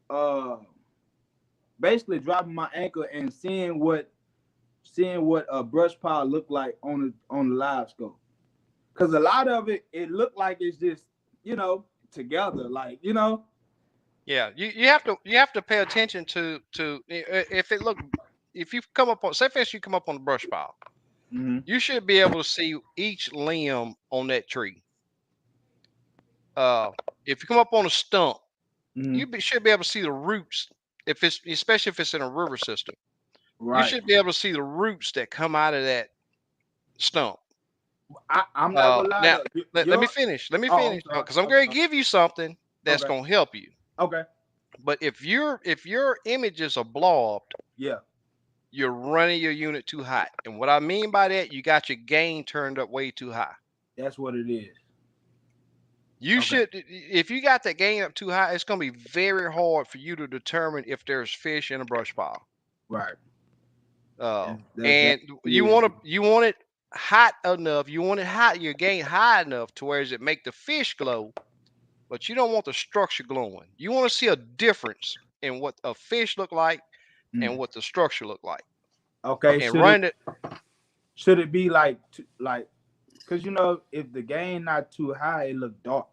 uh basically dropping my anchor and seeing what a brush pile looked like on the live scope. Cause a lot of it looked like it's just together, like Yeah, you have to pay attention to if you come up on, say for instance you come up on the brush pile, mm-hmm, you should be able to see each limb on that tree. Uh, if you come up on a stump, mm-hmm, should be able to see the roots. If it's especially if it's in a river system, you right. should be able to see the roots that come out of that stump. I'm not gonna lie Now though. let me You're finish. Let me Oh, I'm finish sorry. because I'm I'm going to sorry. give you something that's Okay. going to help you. Okay. But if your images are blobbed, Yeah, you're running your unit too hot. And what I mean by that, you got your gain turned up way too high. that's what it is. You Okay. should, if you got that gain up too high, it's going to be very hard for you to determine if there's fish in a brush pile. Right. And you want it hot enough. You want it hot, your gain high enough to where it make the fish glow, but you don't want the structure glowing. You want to see a difference in what a fish look like and what the structure look like. Okay. And should it be like because you know if the gain not too high, it look dark.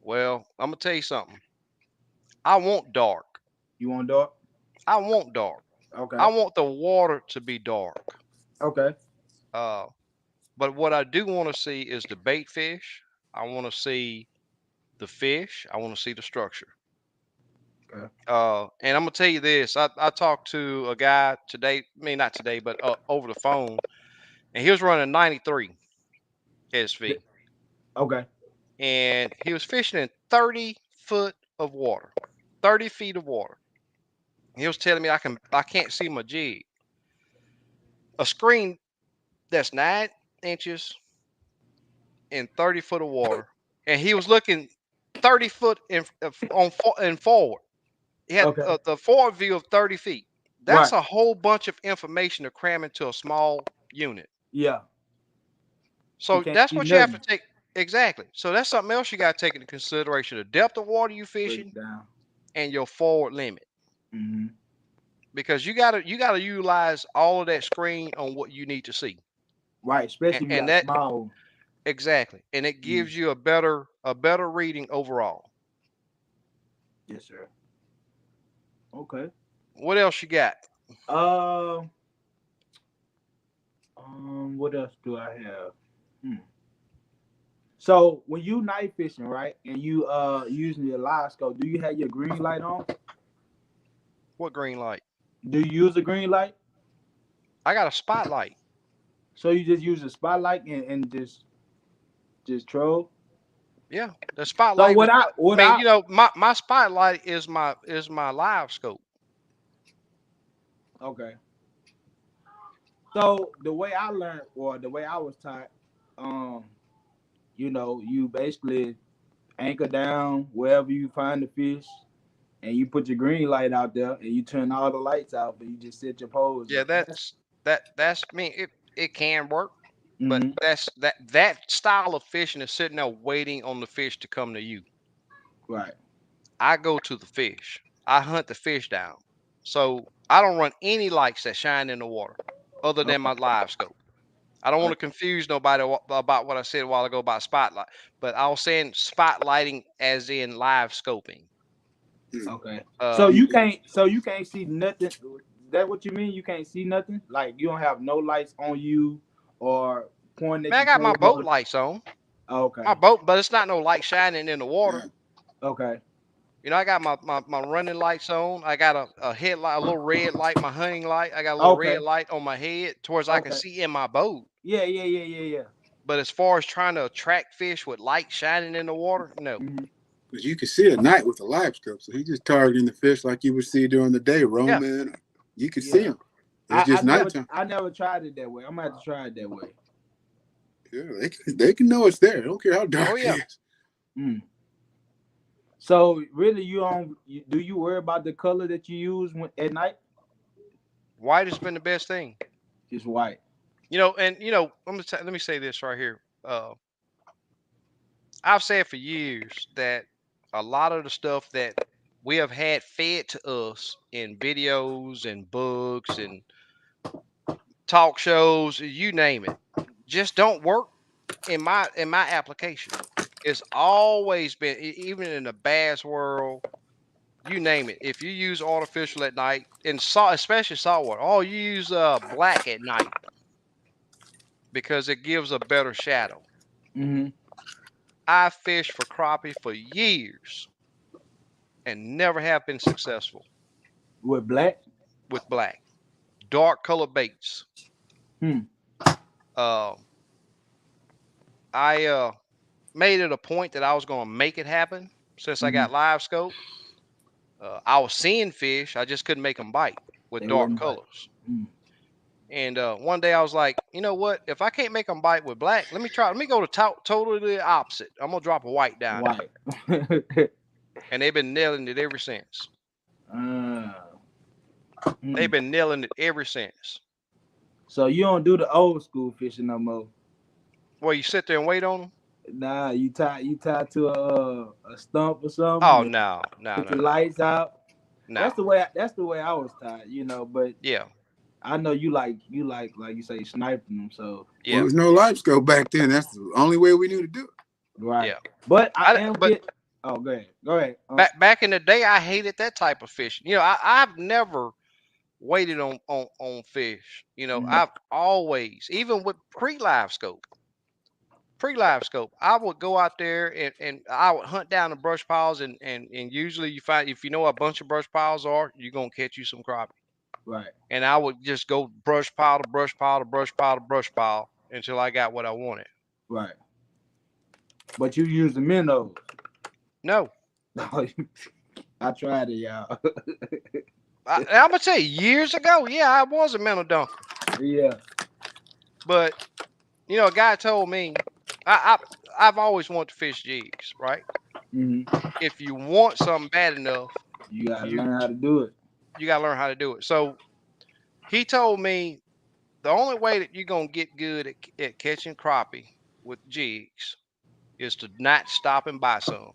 Well, I'm gonna tell you something. I want dark. You want dark? I want dark. Okay. I want the water to be dark. Okay. But what I do want to see is the bait fish. I want to see the fish. I want to see the structure. Okay. And I'm gonna tell you this. I talked to a guy today. I mean, not today, but over the phone, and he was running 93 SV, Okay. and he was fishing in 30 foot of water, 30 feet of water. He was telling me I can't see my jig. A screen that's 9 inches in 30 foot of water, and he was looking 30 foot in forward. He had the forward view of 30 feet. That's a whole bunch of information to cram into a small unit. Yeah. So that's what you have to take. Exactly. So that's something else you got to take into consideration: the depth of water you fishing and your forward limit. Mm-hmm. Because you gotta utilize all of that screen on what you need to see. Right, especially if you got small. Exactly, and it gives you a better reading overall. Yes, sir. Okay. What else you got? What else do I have? So when you night fishing, right, and you using your Livescope, do you have your green light on? What green light? Do you use a green light? I got a spotlight. So you just use a spotlight and just troll? Yeah, the spotlight. So you know, my spotlight is my Livescope. Okay. So the way I learned, or the way I was taught, you know, you basically anchor down wherever you find the fish, and you put your green light out there, and you turn all the lights out, and you just set your pose. Yeah, that's me. It can work, but Mm-hmm. that style of fishing is sitting there waiting on the fish to come to you. Right. I go to the fish. I hunt the fish down. So I don't run any lights that shine in the water other than my Livescope. I don't want to confuse nobody about what I said a while ago about spotlight, but I was saying spotlighting as in live scoping. Okay. So you can't see nothing. That what you mean? You can't see nothing? Like you don't have no lights on you or pointing at Man, I got my boat lights on. Okay. My boat, but it's not no light shining in the water. Okay. You know, I got my running lights on. I got a headlight, a little red light, my hunting light. I got a little red light on my head towards I can see in my boat. Yeah. But as far as trying to attract fish with light shining in the water, no. But you can see at night with a Livescope, so he's just targeting the fish like you would see during the day, roaming. Yeah. You can see them. It's just nighttime. I never tried it that way. I'm gonna have to try it that way. Yeah, they can know it's there. I don't care how dark it is. So really, do you worry about the color that you use at night? White has been the best thing. Just white. You know, and let me say this right here. I've said for years that a lot of the stuff that we have had fed to us in videos and books and talk shows, you name it, just don't work in my application. It's always been, even in the bass world, you name it. If you use artificial at night, in salt, especially saltwater, you use black at night because it gives a better shadow. I fished for crappie for years and never have been successful. With black? With black. Dark color baits. I made it a point that I was going to make it happen since I got Livescope. I was seeing fish, I just couldn't make them bite with They dark wouldn't bite. colors. Mm. And one day I was like, you know what? If I can't make them bite with black, let me try. Let me go to totally opposite. I'm gonna drop a white down there, White. and they've been nailing it ever since. They've Mm. been nailing it ever since. So you don't do the old school fishing no more. Where you sit there and wait on them? Nah, you tied to a stump or something. Oh And no, no, put no, the no, lights out. no. That's the way I was tied, you know. But Yeah, I know you like you say sniping them. So Well, yeah, there's no Livescope back then. That's the only way we knew to do it. right. yeah. But I am But get. Oh, go ahead. Go ahead. back in the day, I hated that type of fishing. You know, I've never waited on fish. You know, Mhm. I've always, even with pre-live scope, I would go out there and I would hunt down the brush piles, and usually you find, if you know what a bunch of brush piles are, you're gonna catch you some crappie. Right. And I would just go brush pile to brush pile to brush pile to brush pile until I got what I wanted. Right. But you use the minnows. No, I tried it, y'all. I'm gonna tell you, years ago, yeah, I was a mental dunker, Yeah. but you know, a guy told me, I've always wanted to fish jigs, right? Hmm. If you want something bad enough, You gotta you learn how to do it. you gotta learn how to do it. So he told me the only way that you're gonna get good at catching crappie with jigs is to not stop and buy some.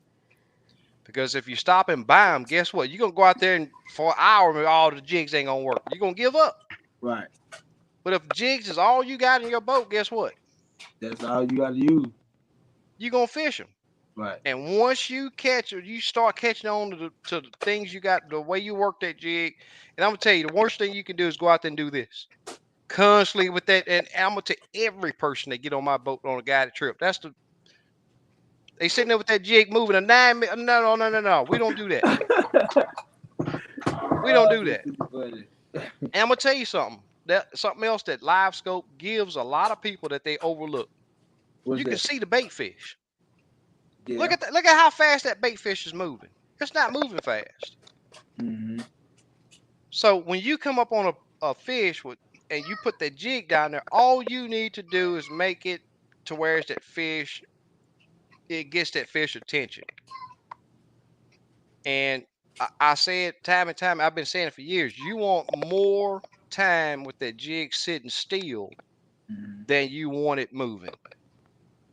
Because if you stop and buy them, guess what? You're gonna go out there and for an hour, and all the jigs ain't gonna work. You're gonna give up. Right. But if jigs is all you got in your boat, guess what? That's all you gotta use. You're gonna fish them. Right. And once you catch or you start catching on to the things you got, the way you work that jig, and I'm gonna tell you, the worst thing you can do is go out there and do this constantly with that. And I'm gonna tell every person that get on my boat on a guided trip, that's they sitting there with that jig moving a 9 minute. No, no, no, no, no. We don't do that. We don't do This that. is funny. And I'm gonna tell you something. That something else that Livescope gives a lot of people that they overlook. What's You can that? see the bait fish. Look Yeah. at that. Look at how fast that bait fish is moving. It's not moving fast. Hmm. So when you come up on a fish with and you put that jig down there, all you need to do is make it to where it's that fish, it gets that fish attention. And I say it time and time, I've been saying it for years. You want more time with that jig sitting still Hmm. than you want it moving.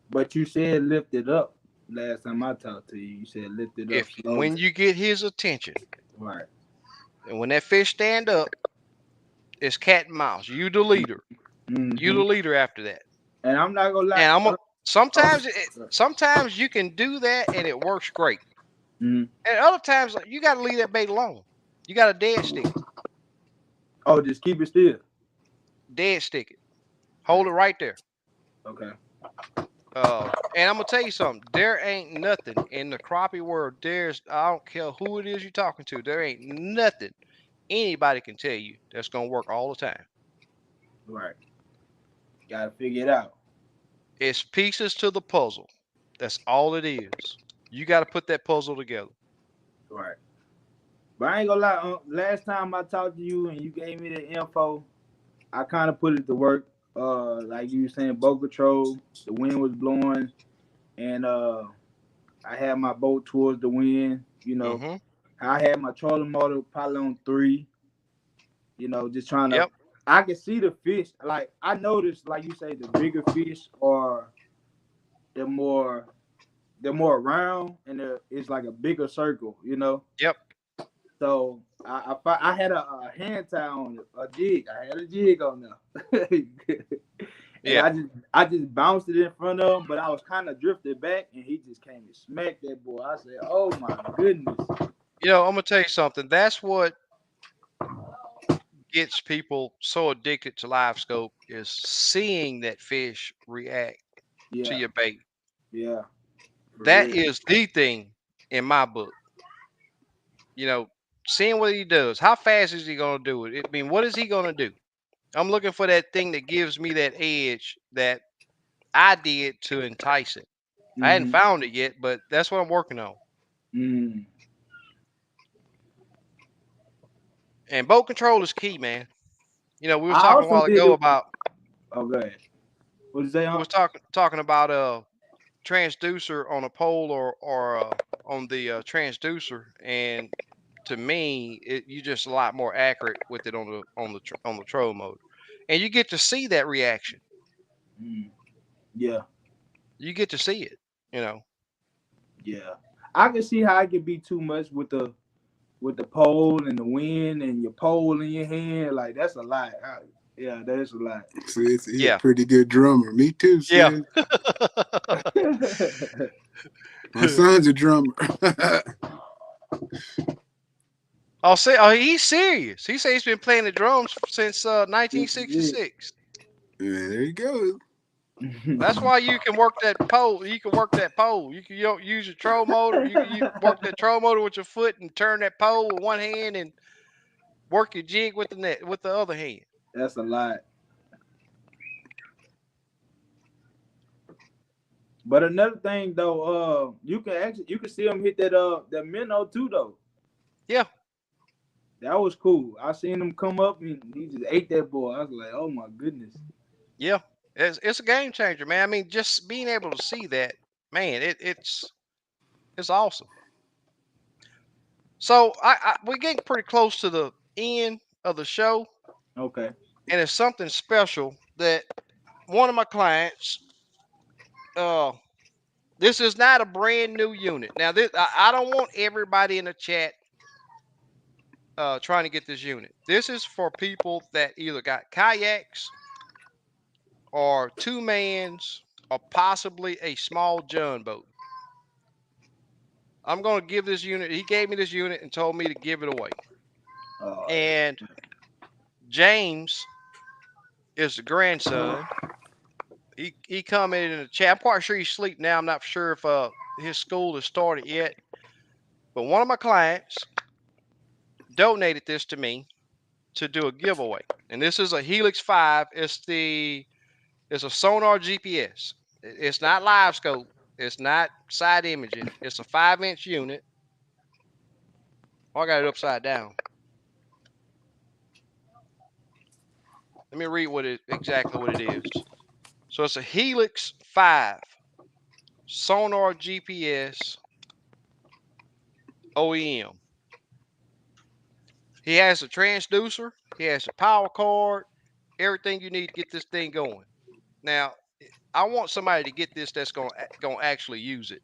But you said lift it up. Last time I talked to you, you said lift it up If slowly. when you get his attention, Right. and when that fish stand up, it's cat and mouse. You the leader. You Hmm. the leader after that. And I'm not gonna lie. And Uh, sometimes you can do that and it works great. mhm. And other times you got to leave that bait alone. You got to dead stick it. Oh, just keep it still. Dead stick it. Hold it right there. Okay. And I'm gonna tell you something. There ain't nothing in the crappie world. I don't care who it is you're talking to. There ain't nothing anybody can tell you that's gonna work all the time. Right. Gotta figure it out. It's pieces to the puzzle. That's all it is. You got to put that puzzle together. Right. But I ain't gonna lie. Last time I talked to you and you gave me the info, I kind of put it to work. Like you were saying, boat control. The wind was blowing, and I had my boat towards the wind. You know, Mm-hmm. I had my trolling motor probably on 3. You know, just trying to. Yep. I can see the fish. Like I noticed, like you say, the bigger fish are the more they're more round and it's like a bigger circle. You know. Yep. So I had a hand tie on it, a jig. I had a jig on there, and Yeah. I just bounced it in front of him, but I was kind of drifted back, and he just came and smacked that boy. I said, "Oh my goodness!" You know, I'm gonna tell you something. That's what gets people so addicted to live scope is seeing that fish react to Yeah, your bait. yeah, for That real. is the thing in my book. You know, seeing what he does. How fast is he gonna do it? I mean, what is he gonna do? I'm looking for that thing that gives me that edge that I did to entice it. I hadn't Hmm. found it yet, but that's what I'm working on. Mm. And boat control is key, man. You know, we was I talking a also while did ago it. about Oh, go ahead. What did you say, we huh? was talking about transducer on a pole or on the transducer, and to me, you just a lot more accurate with it on the troll motor, and you get to see that reaction. Mm, yeah, You get to see it. You know. yeah. I can see how it could be too much with the pole and the wind and your pole in your hand. Like that's a lot. Yeah, that is a lot. Sis, he a Yeah. pretty good drummer. Me too, Yeah. sis. My son's a drummer. I'll say, oh, he's serious. He says he's been playing the drums since This is it. 1966. Man, there you go. That's why you can work that pole. You can work that pole. You don't use your troll motor. You work that troll motor with your foot and turn that pole with one hand and work your jig with the net with the other hand. That's a lot. But another thing though, you can see him hit that minnow too though. Yeah, That was cool. I seen him come up and he just ate that boy. I was like, oh my goodness. yeah. It's a game changer, man. I mean, just being able to see that, man, it's awesome. So we're getting pretty close to the end of the show, Okay. and it's something special that one of my clients. Uh, this is not a brand new unit. Now, I don't want everybody in the chat trying to get this unit. This is for people that either got kayaks or two mans or possibly a small John boat. I'm going to give this unit. He gave me this unit and told me to give it away. And James is the grandson. He commented in the chat. I'm quite sure he's asleep now. I'm not sure if his school has started yet. But one of my clients donated this to me to do a giveaway. And this is a Helix 5. It's a Sonar GPS. It's not Livescope. It's not side imaging. It's a 5-inch unit. Oh, I got it upside down. Let me read exactly what it is. So it's a Helix 5 Sonar GPS OEM. He has a transducer. He has a power cord. Everything you need to get this thing going. Now, I want somebody to get this that's gonna actually use it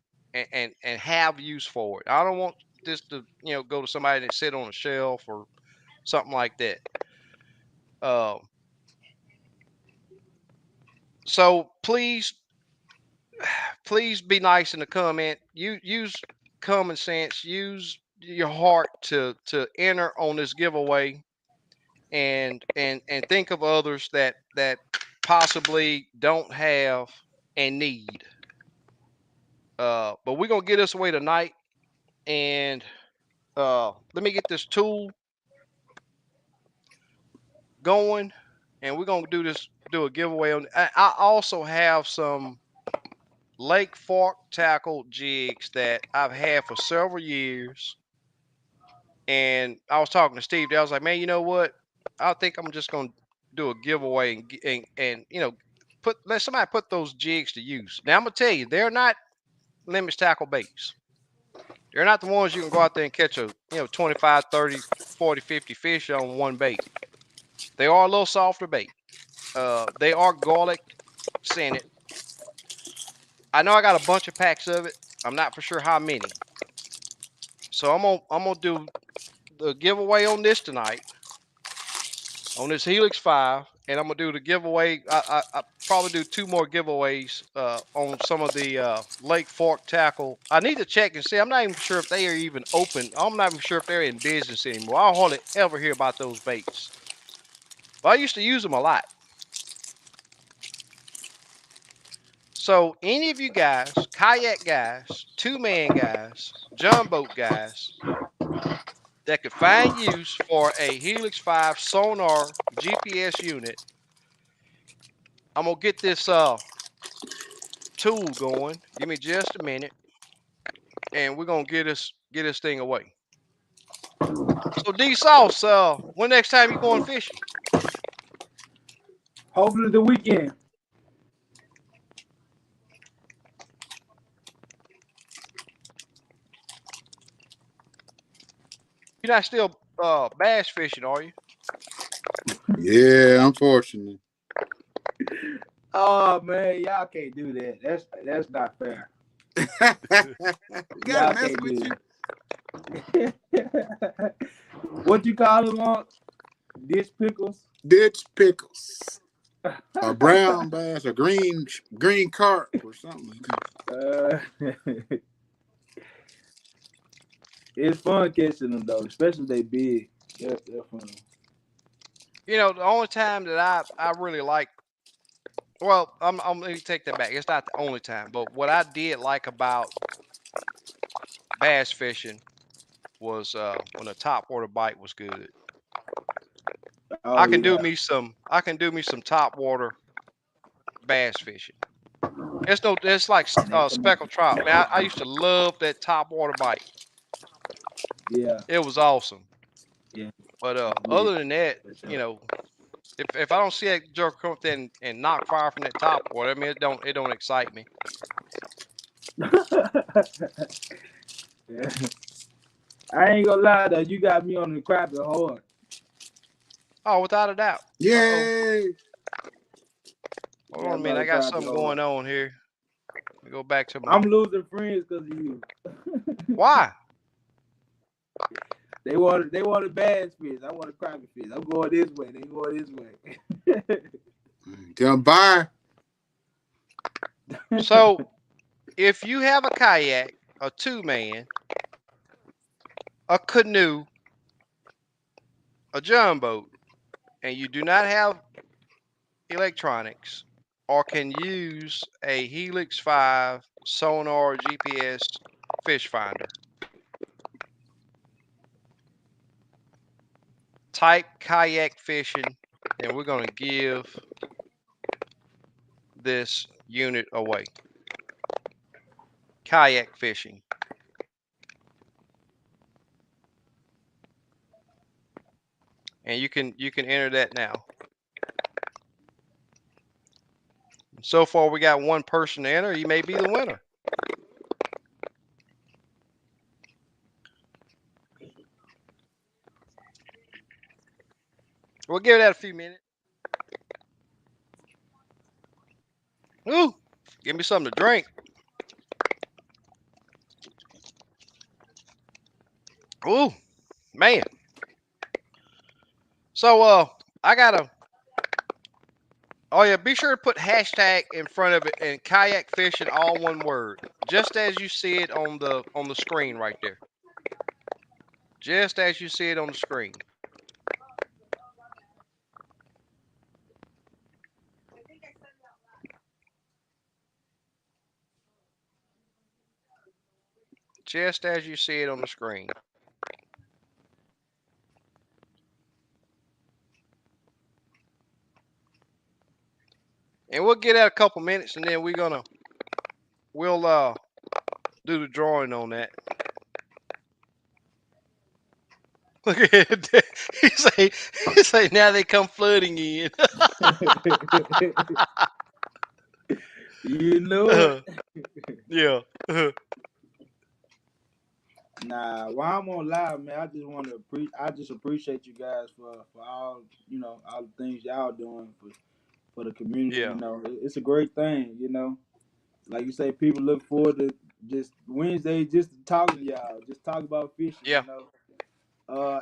and have use for it. I don't want this to go to somebody that sit on a shelf or something like that. Uh, so please be nice in the comment. You use common sense. Use your heart to enter on this giveaway and think of others that possibly don't have and need. But we're gonna get us away tonight, and let me get this tool going, and we're gonna do a giveaway on. I also have some Lake Fork tackle jigs that I've had for several years, and I was talking to Steve. I was like, man, you know what? I think I'm just gonna do a giveaway and let somebody put those jigs to use. Now I'm gonna tell you, they're not limits tackle baits. They're not the ones you can go out there and catch a 25, 30, 40, 50 fish on one bait. They are a little softer bait. They are garlic scented. I know I got a bunch of packs of it. I'm not for sure how many. So I'm gonna do the giveaway on this tonight on this Helix 5, and I'm gonna do the giveaway. I probably do 2 more giveaways on some of the Lake Fork tackle. I need to check and see. I'm not even sure if they are even open. I'm not even sure if they're in business anymore. I hardly ever hear about those baits. But I used to use them a lot. So any of you guys, kayak guys, 2-man guys, John boat guys that could find use for a Helix 5 Sonar GPS unit, I'm gonna get this tool going. Give me just a minute, and we're gonna get this thing away. So D Sauce, when next time you going fishing? Hopefully the weekend. You're not still bass fishing, are you? Yeah, unfortunately. Oh man, y'all can't do that. That's not fair. Gotta Y'all mess can't with do you. that. What you call them on dish pickles? Ditch pickles. A brown bass, a green carp, or something. Uh, it's fun catching them though, especially if they big. They're fun. You know, the only time that I really like, well, I'm let me take that back. It's not the only time, but what I did like about bass fishing was when a top water bite was good. Oh I can yeah, do me some top water bass fishing. It's like man, come on. speckled trout. Man, I used to love that top water bite. Yeah, It was awesome. yeah, But it's lit. other than that, For you sure. know, if I don't see that jerk come up there and knock fire from that top water, I mean it don't excite me. Yeah. I ain't gonna lie though, you got me on the crappie hard. Oh, without a doubt. Uh-oh. Yay! Hold on Got a me on minute. the I got crappie something hard. going on here. Let me go back to my I'm losing friends because of you. why? They want a bass fish. I want a crappie fish. I'm going this way. They going this way. Tell them bye. So if you have a kayak, a 2-man, a canoe, a john boat, and you do not have electronics or can use a Helix 5 Sonar GPS fish finder, type kayak fishing, and we're going to give this unit away. Kayak fishing. And you can enter that now. So far we got one person to enter. You may be the winner. We'll give that a few minutes. Ooh, give me something to drink. Ooh, man. So I gotta. Oh yeah, be sure to put hashtag in front of it and kayak fishing all one word, just as you see it on the screen right there. Just as you see it on the screen. Just as you see it on the screen. And we'll get that a couple minutes, and then we'll do the drawing on that. Look at it. He say now they come flooding in. You know it. Yeah. Nah, while I'm on live, man, I just want to I just appreciate you guys for all all the things y'all doing for the community. Yeah. It's a great thing. Like you say, people look forward to just Wednesday just talking to y'all, just talk about fishing. Yeah.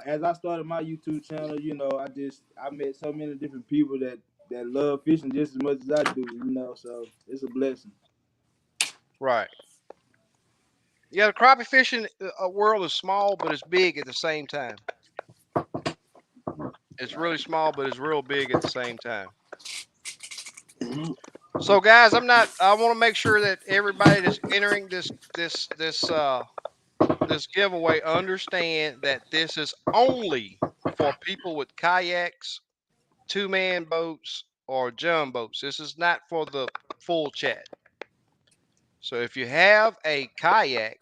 As I started my YouTube channel, I met so many different people that love fishing just as much as I do. So it's a blessing. Right. Yeah, the crappie fishing world is small, but it's big at the same time. It's really small, but it's real big at the same time. So, guys, I want to make sure that everybody that's entering this giveaway understand that this is only for people with kayaks, 2-man boats, or jumbo boats. This is not for the full chat. So, if you have a kayak,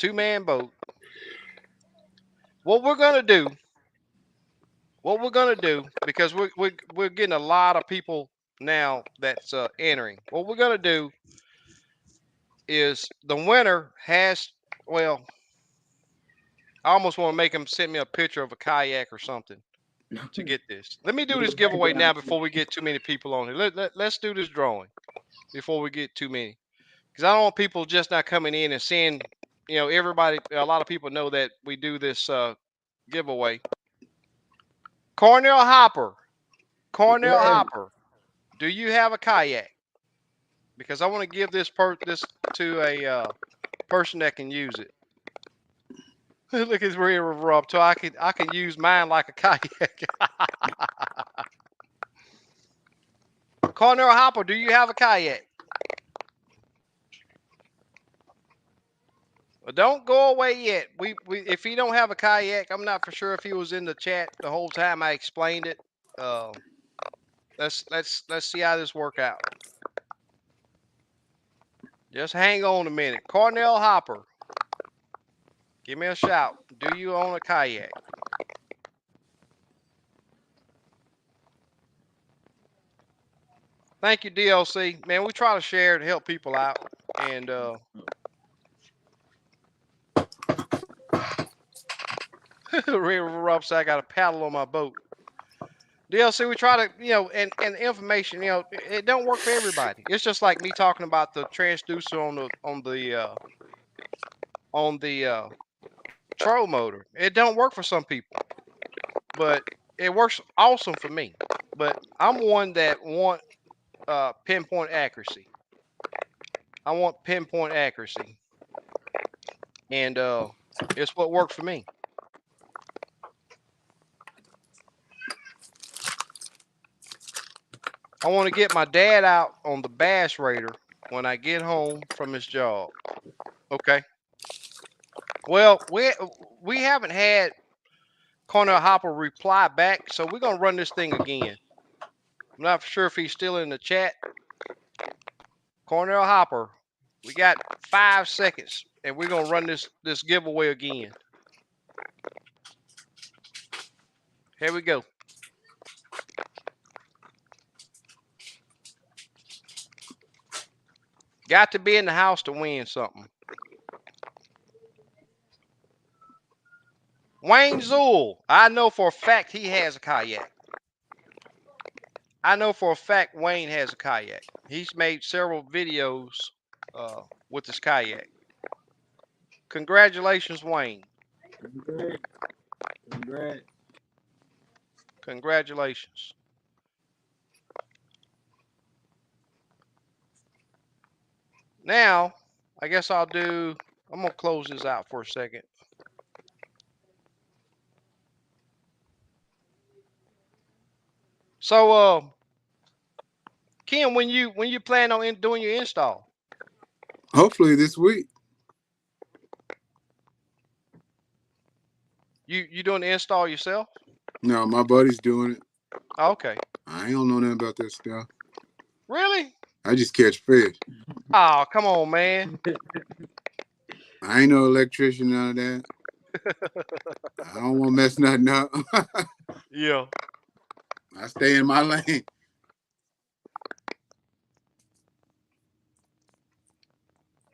2-man boat. What we're gonna do, because we're getting a lot of people now that's entering. What we're gonna do is the winner has, well, I almost want to make him send me a picture of a kayak or something to get this. Let me do this giveaway now before we get too many people on here. Let's do this drawing before we get too many, because I don't want people just not coming in and seeing, everybody. A lot of people know that we do this giveaway. Cornell Hopper, do you have a kayak? Because I want to give this to a person that can use it. Look at his rear rub, so I can use mine like a kayak. Cornell Hopper, do you have a kayak? Well, don't go away yet. We if he don't have a kayak, I'm not for sure if he was in the chat the whole time I explained it. Let's see how this work out. Just hang on a minute. Cornell Hopper, give me a shout. Do you own a kayak? Thank you, DLC. Man, we try to share to help people out. And Rob said I got a paddle on my boat. DLC, we try to, and the information, it don't work for everybody. It's just like me talking about the transducer on the troll motor. It don't work for some people, but it works awesome for me. But I'm one that want pinpoint accuracy. I want pinpoint accuracy, and it's what worked for me. I want to get my dad out on the Bass Raider when I get home from his job. Okay. Well, we haven't had Cornell Hopper reply back, so we're gonna run this thing again. I'm not sure if he's still in the chat. Cornell Hopper, we got 5 seconds, and we're gonna run this giveaway again. Here we go. Got to be in the house to win something. Wayne Zool, I know for a fact he has a kayak. I know for a fact Wayne has a kayak. He's made several videos with his kayak. Congratulations, Wayne. Congratulations. Now, I guess I'm going to close this out for a second. So, Ken, when you plan on doing your install? Hopefully this week. You doing the install yourself? No, my buddy's doing it. Oh, okay. I don't know nothing about that stuff. Really? I just catch fish. Oh, come on, man. I ain't no electrician, none of that. I don't want to mess nothing up. Yeah. I stay in my lane.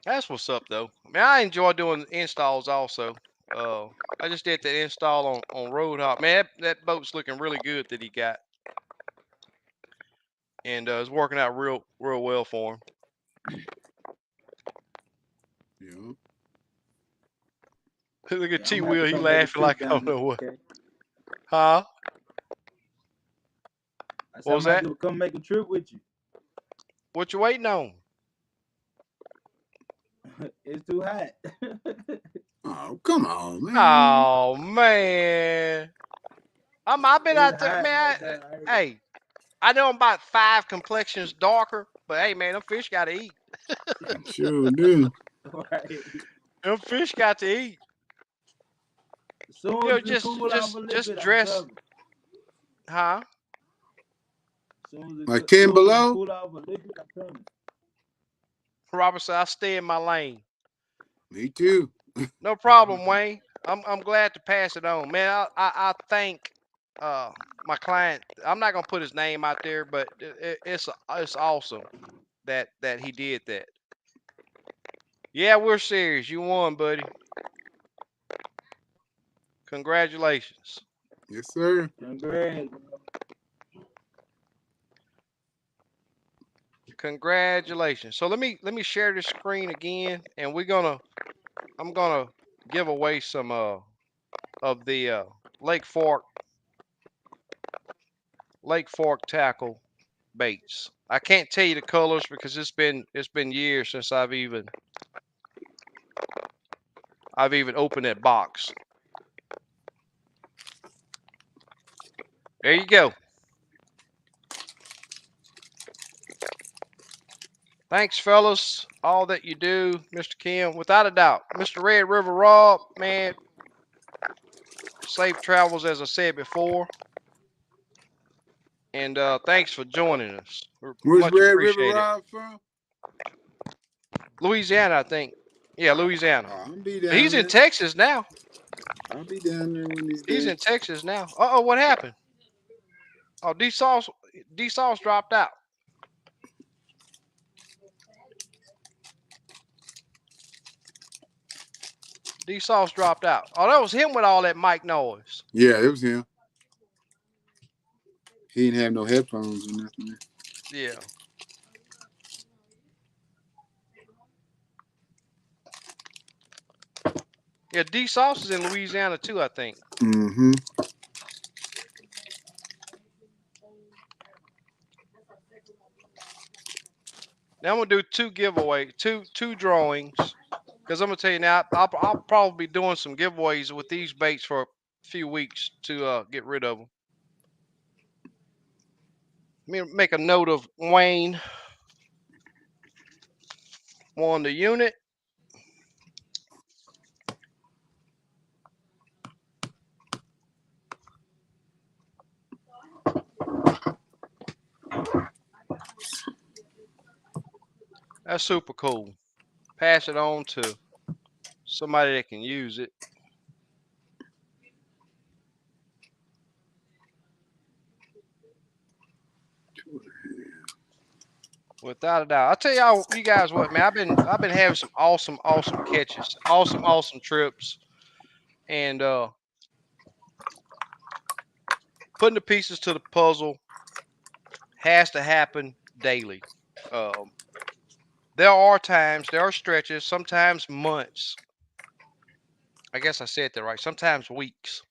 That's what's up, though. I mean, I enjoy doing installs also. I just did the install on Road Hop. Man, that boat's looking really good that he got. And it's working out real well for him. Yeah. Look at T Will, he laughing like I don't know what. Huh? What was that? Come make a trip with you. What you waiting on? It's too hot. Oh, come on, man. Oh, man. I've been out there, man. Hey, I know I'm about 5 complexions darker, but hey, man, them fish got to eat. Sure do. Right. Them fish got to eat. So just dress. Huh? Like 10 below? Robert said, I stay in my lane. Me too. No problem, Wayne. I'm glad to pass it on, man. I thank my client. I'm not gonna put his name out there, but it's awesome that he did that. Yeah, we're serious. You won, buddy. Congratulations. Yes, sir. Congrats. Congratulations. So let me share this screen again, and I'm gonna give away some of the Lake Fork tackle baits. I can't tell you the colors because it's been years since I've even opened that box. There you go. Thanks, fellas. All that you do, Mr. Kim, without a doubt. Mr. Red River Rob, man, safe travels as I said before. And thanks for joining us. We're Where's much Red River appreciated. Rob from? Louisiana, I think. Yeah, Louisiana. Oh, I'll be down He's in there. Texas now. I'll be down there one of these He's days. in Texas now. Uh-oh, what happened? Oh, D Sauce dropped out. D Sauce dropped out. Oh, that was him with all that mic noise. Yeah, it was him. He didn't have no headphones or nothing. Yeah. Yeah, D Sauce is in Louisiana too, I think. Mm-hmm. Now I'm gonna do two drawings, because I'm gonna tell you now, I'll probably be doing some giveaways with these baits for a few weeks to get rid of them. Let me make a note of Wayne on the unit. That's super cool. Pass it on to somebody that can use it. Without a doubt. I'll tell y'all, you guys what, man. I've been having some awesome catches, awesome trips, and putting the pieces to the puzzle has to happen daily. There are stretches, sometimes months. I guess I said that right. Sometimes weeks.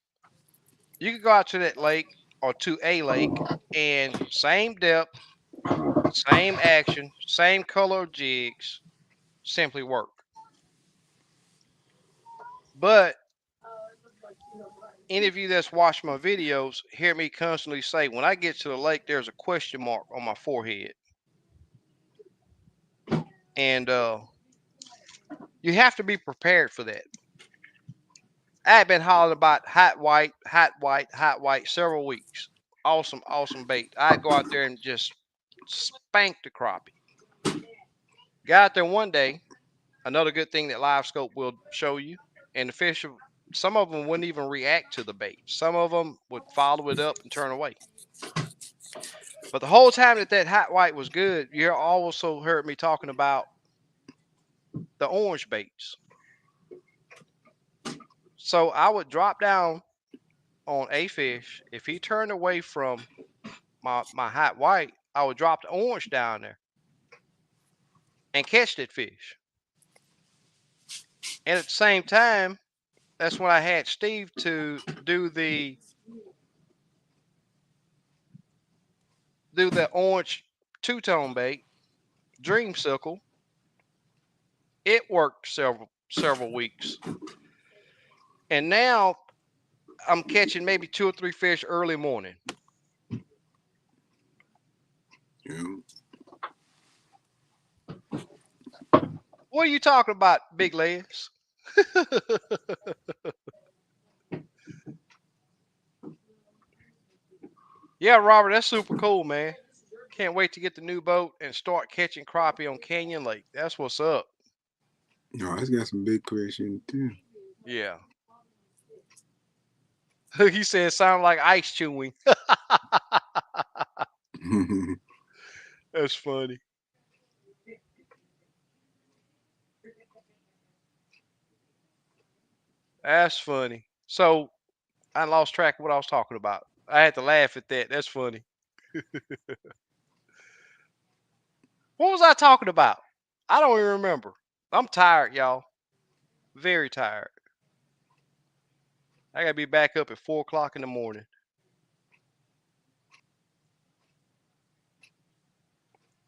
You can go out to that lake or to a lake, and same depth, same action, same color of jigs, simply work. But any of you that's watched my videos hear me constantly say, when I get to the lake, there's a question mark on my forehead. And you have to be prepared for that. I've been hollering about hot white several weeks. Awesome bait. I go out there and just spank the crappie. Got out there one day. Another good thing that Livescope will show you, and the fish, some of them wouldn't even react to the bait. Some of them would follow it up and turn away. But the whole time that hot white was good, you also heard me talking about the orange baits. So I would drop down on a fish. If he turned away from my hot white, I would drop the orange down there and catch that fish. And at the same time, that's when I had Steve to do the orange two-tone bait, Dreamsicle. It worked several weeks. And now I'm catching maybe 2 or 3 fish early morning. Yeah. What are you talking about, big legs? Yeah, Robert, that's super cool, man. Can't wait to get the new boat and start catching crappie on Canyon Lake. That's what's up. No, it's got some big fish in it too. Yeah. He said it sounded like ice chewing. That's funny. That's funny. So I lost track of what I was talking about. I had to laugh at that. That's funny. What was I talking about? I don't even remember. I'm tired, y'all. Very tired. I gotta be back up at 4 o'clock in the morning.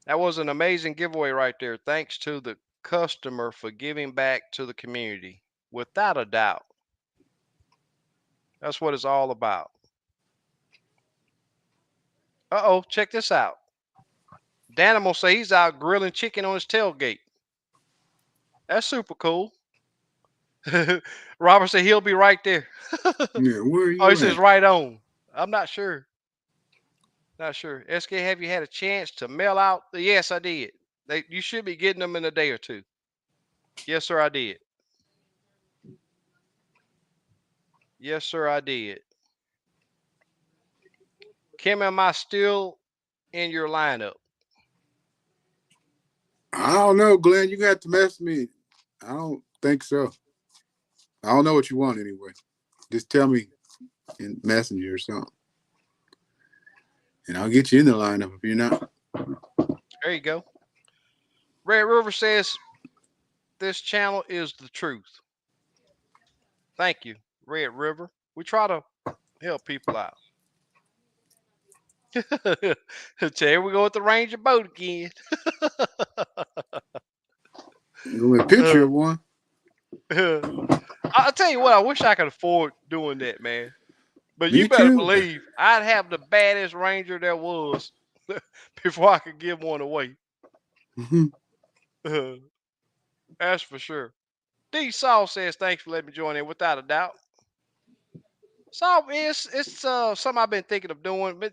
That was an amazing giveaway right there. Thanks to the customer for giving back to the community. Without a doubt. That's what it's all about. Uh-oh, check this out. Danimal say he's out grilling chicken on his tailgate. That's super cool. Robert said he'll be right there. Yeah, where are Oh, he you says at? right on. I'm not sure. Not sure. SK, have you had a chance to mail out? Yes, I did. You should be getting them in a day or two. Yes, sir, I did. Yes, sir, I did. Kim, am I still in your lineup? I don't know, Glenn. You got to mess me. I don't think so. I don't know what you want anyway. Just tell me in Messenger or something, and I'll get you in the lineup if you're not. There you go. Red River says this channel is the truth. Thank you, Red River. We try to help people out. Here we go with the Ranger boat again. With a picture of one. I'll tell you what, I wish I could afford doing that, man. But you Me better too. believe I'd have the baddest Ranger there was before I could give one away. That's for sure. D Saul says thanks for letting me join in, without a doubt. So it's something I've been thinking of doing, but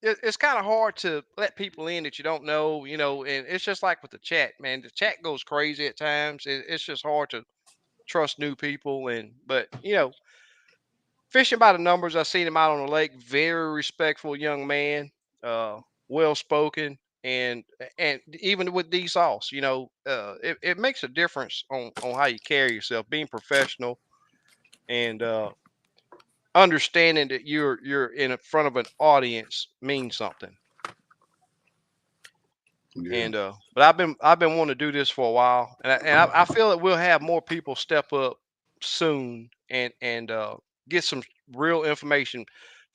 it's kind of hard to let people in that you don't know, and it's just like with the chat, man. The chat goes crazy at times. It's just hard to trust new people, but fishing by the numbers. I seen him out on the lake. Very respectful young man, well spoken, and even with D Sauce, it makes a difference on how you carry yourself, being professional and understanding that you're in front of an audience means something. Yeah. And but I've been wanting to do this for a while, and I feel that we'll have more people step up soon and get some real information.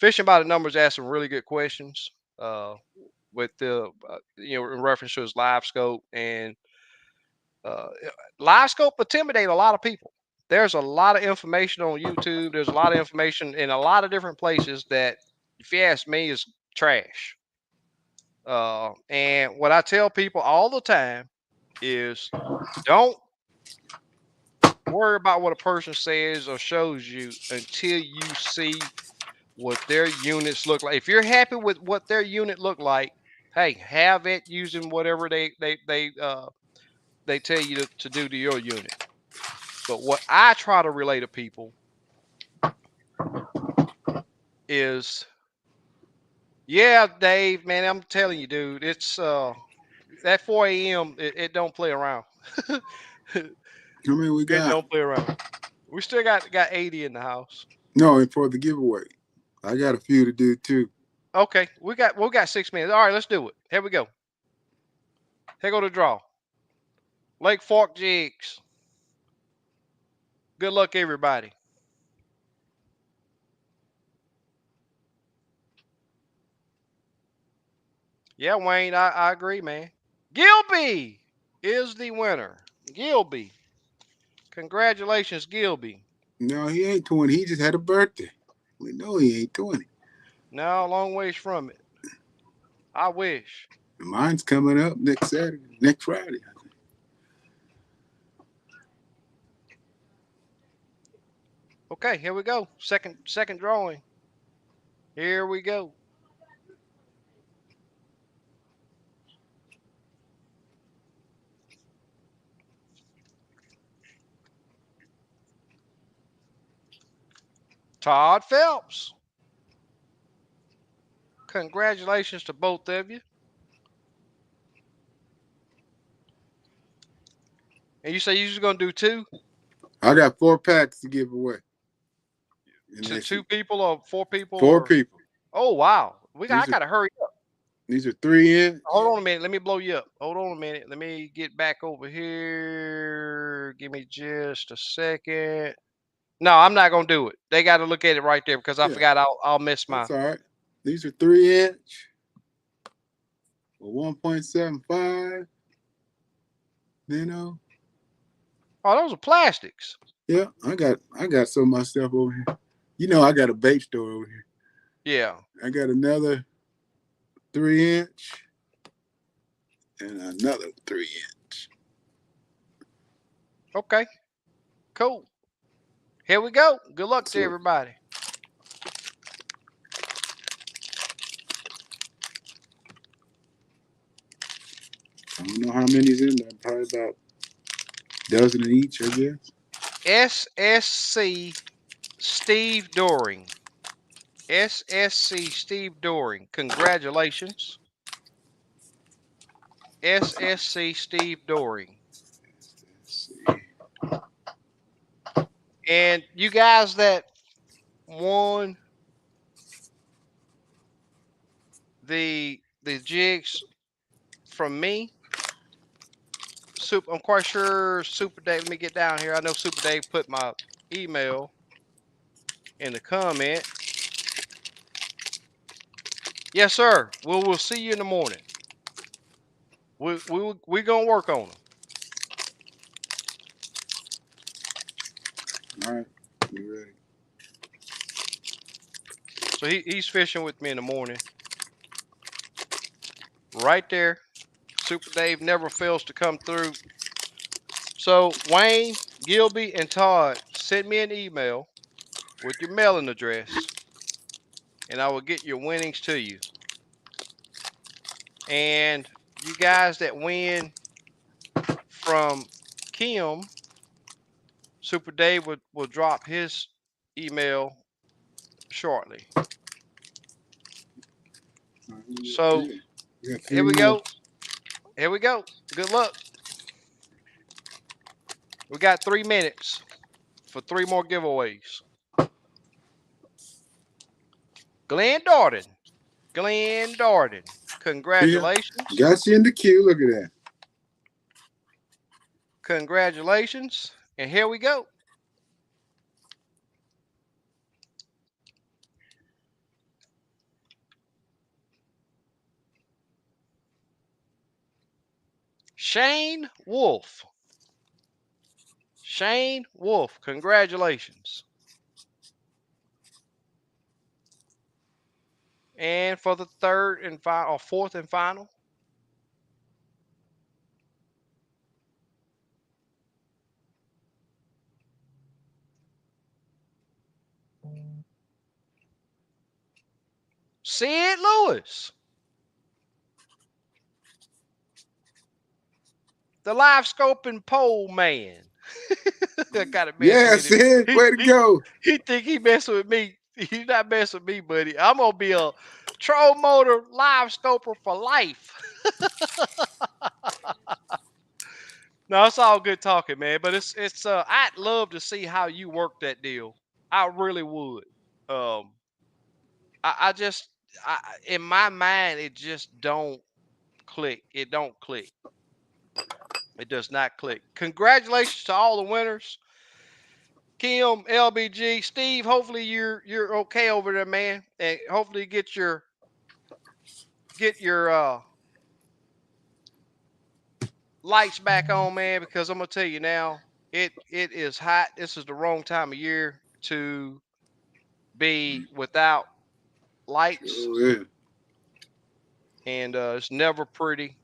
Fishing by the numbers asked some really good questions with the in reference to his Livescope, and uh, Livescope intimidate a lot of people. There's a lot of information on YouTube. There's a lot of information in a lot of different places that, if you ask me, is trash. And what I tell people all the time is don't worry about what a person says or shows you until you see what their units look like. If you're happy with what their unit look like, hey, have it using whatever they tell you to do to your unit. But what I try to relay to people is, yeah, Dave, man, I'm telling you, dude, it's that 4 a.m. It don't play around. How many we It got? don't play around. We still got 80 in the house. No, and for the giveaway, I got a few to do too. Okay, we got 6 minutes. All right, let's do it. Here we go. Here go the draw. Lake Fork jigs. Good luck, everybody. Yeah, Wayne, I agree, man. Gilby is the winner. Gilby. Congratulations, Gilby. No, he ain't 20. He just had a birthday. We know he ain't 20. No, long ways from it. I wish. Mine's coming up next Saturday, next Friday. Okay, here we go. Second drawing. Here we go. Todd Phelps. Congratulations to both of you. And you say you're just gonna do 2? I got 4 packs to give away. To 2 people or 4 people? 4 or... people. Oh wow. I gotta hurry up. These are 3-inch. Hold on a minute. Let me blow you up. Hold on a minute. Let me get back over here. Give me just a second. No, I'm not gonna do it. They got to look at it right there because I forgot. I'll miss my. That's all right. These are 3-inch. 1.75. You know. Oh, those are plastics. Yeah, I got some of my stuff over here. You know, I got a bait store over here. Yeah. I got another 3-inch and another 3-inch. Okay. Cool. Here we go. Good luck to everybody. I don't know how many's in there. Probably about a dozen of each, I guess. SSC Steve Doring. SSC Steve Doring. Congratulations. SSC Steve Doring. Let's see. And you guys that won the jigs from me, I'm quite sure Super Dave. Let me get down here. I know Super Dave put my email in the comment. Yes, sir. We'll see you in the morning. We're gonna work on them. All right, you ready? So he's fishing with me in the morning. Right there. Super Dave never fails to come through. So Wayne, Gilby, and Todd, send me an email with your mailing address, and I will get your winnings to you. And you guys that win from Kim, Super Dave will drop his email shortly. So here we go. Here we go. Good luck. We got 3 minutes for 3 more giveaways. Glenn Darden. Glenn Darden. Congratulations. Yeah, got you in the queue. Look at that. Congratulations. And here we go. Shane Wolf. Shane Wolf. Congratulations. And for the 3rd and final, or 4th and final, Sid Lewis. The Livescope and pole man. I gotta mention it. Sid, way to go. He think he messing with me. He's not messing with me, buddy. I'm gonna be a troll motor live scoper for life. No, it's all good talking, man. But it's I'd love to see how you work that deal. I really would. I just in my mind it just don't click. It don't click. It does not click. Congratulations to all the winners. Kim, LBG, Steve, hopefully you're okay over there, man. And hopefully get your lights back on, man, because I'm gonna tell you now, it is hot. This is the wrong time of year to be without lights. Oh, yeah. And it's never pretty.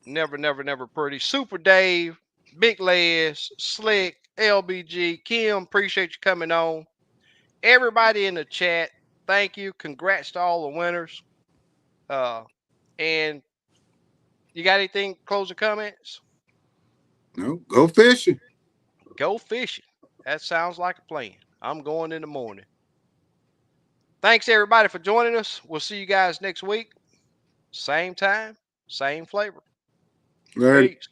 Never pretty. Super Dave, Big Les, Slick, LBG, Kim, appreciate you coming on. Everybody in the chat, thank you. Congrats to all the winners. And you got anything closing comments? No, go fishing. Go fishing. That sounds like a plan. I'm going in the morning. Thanks everybody for joining us. We'll see you guys next week. Same time, same flavor. Later. Peace.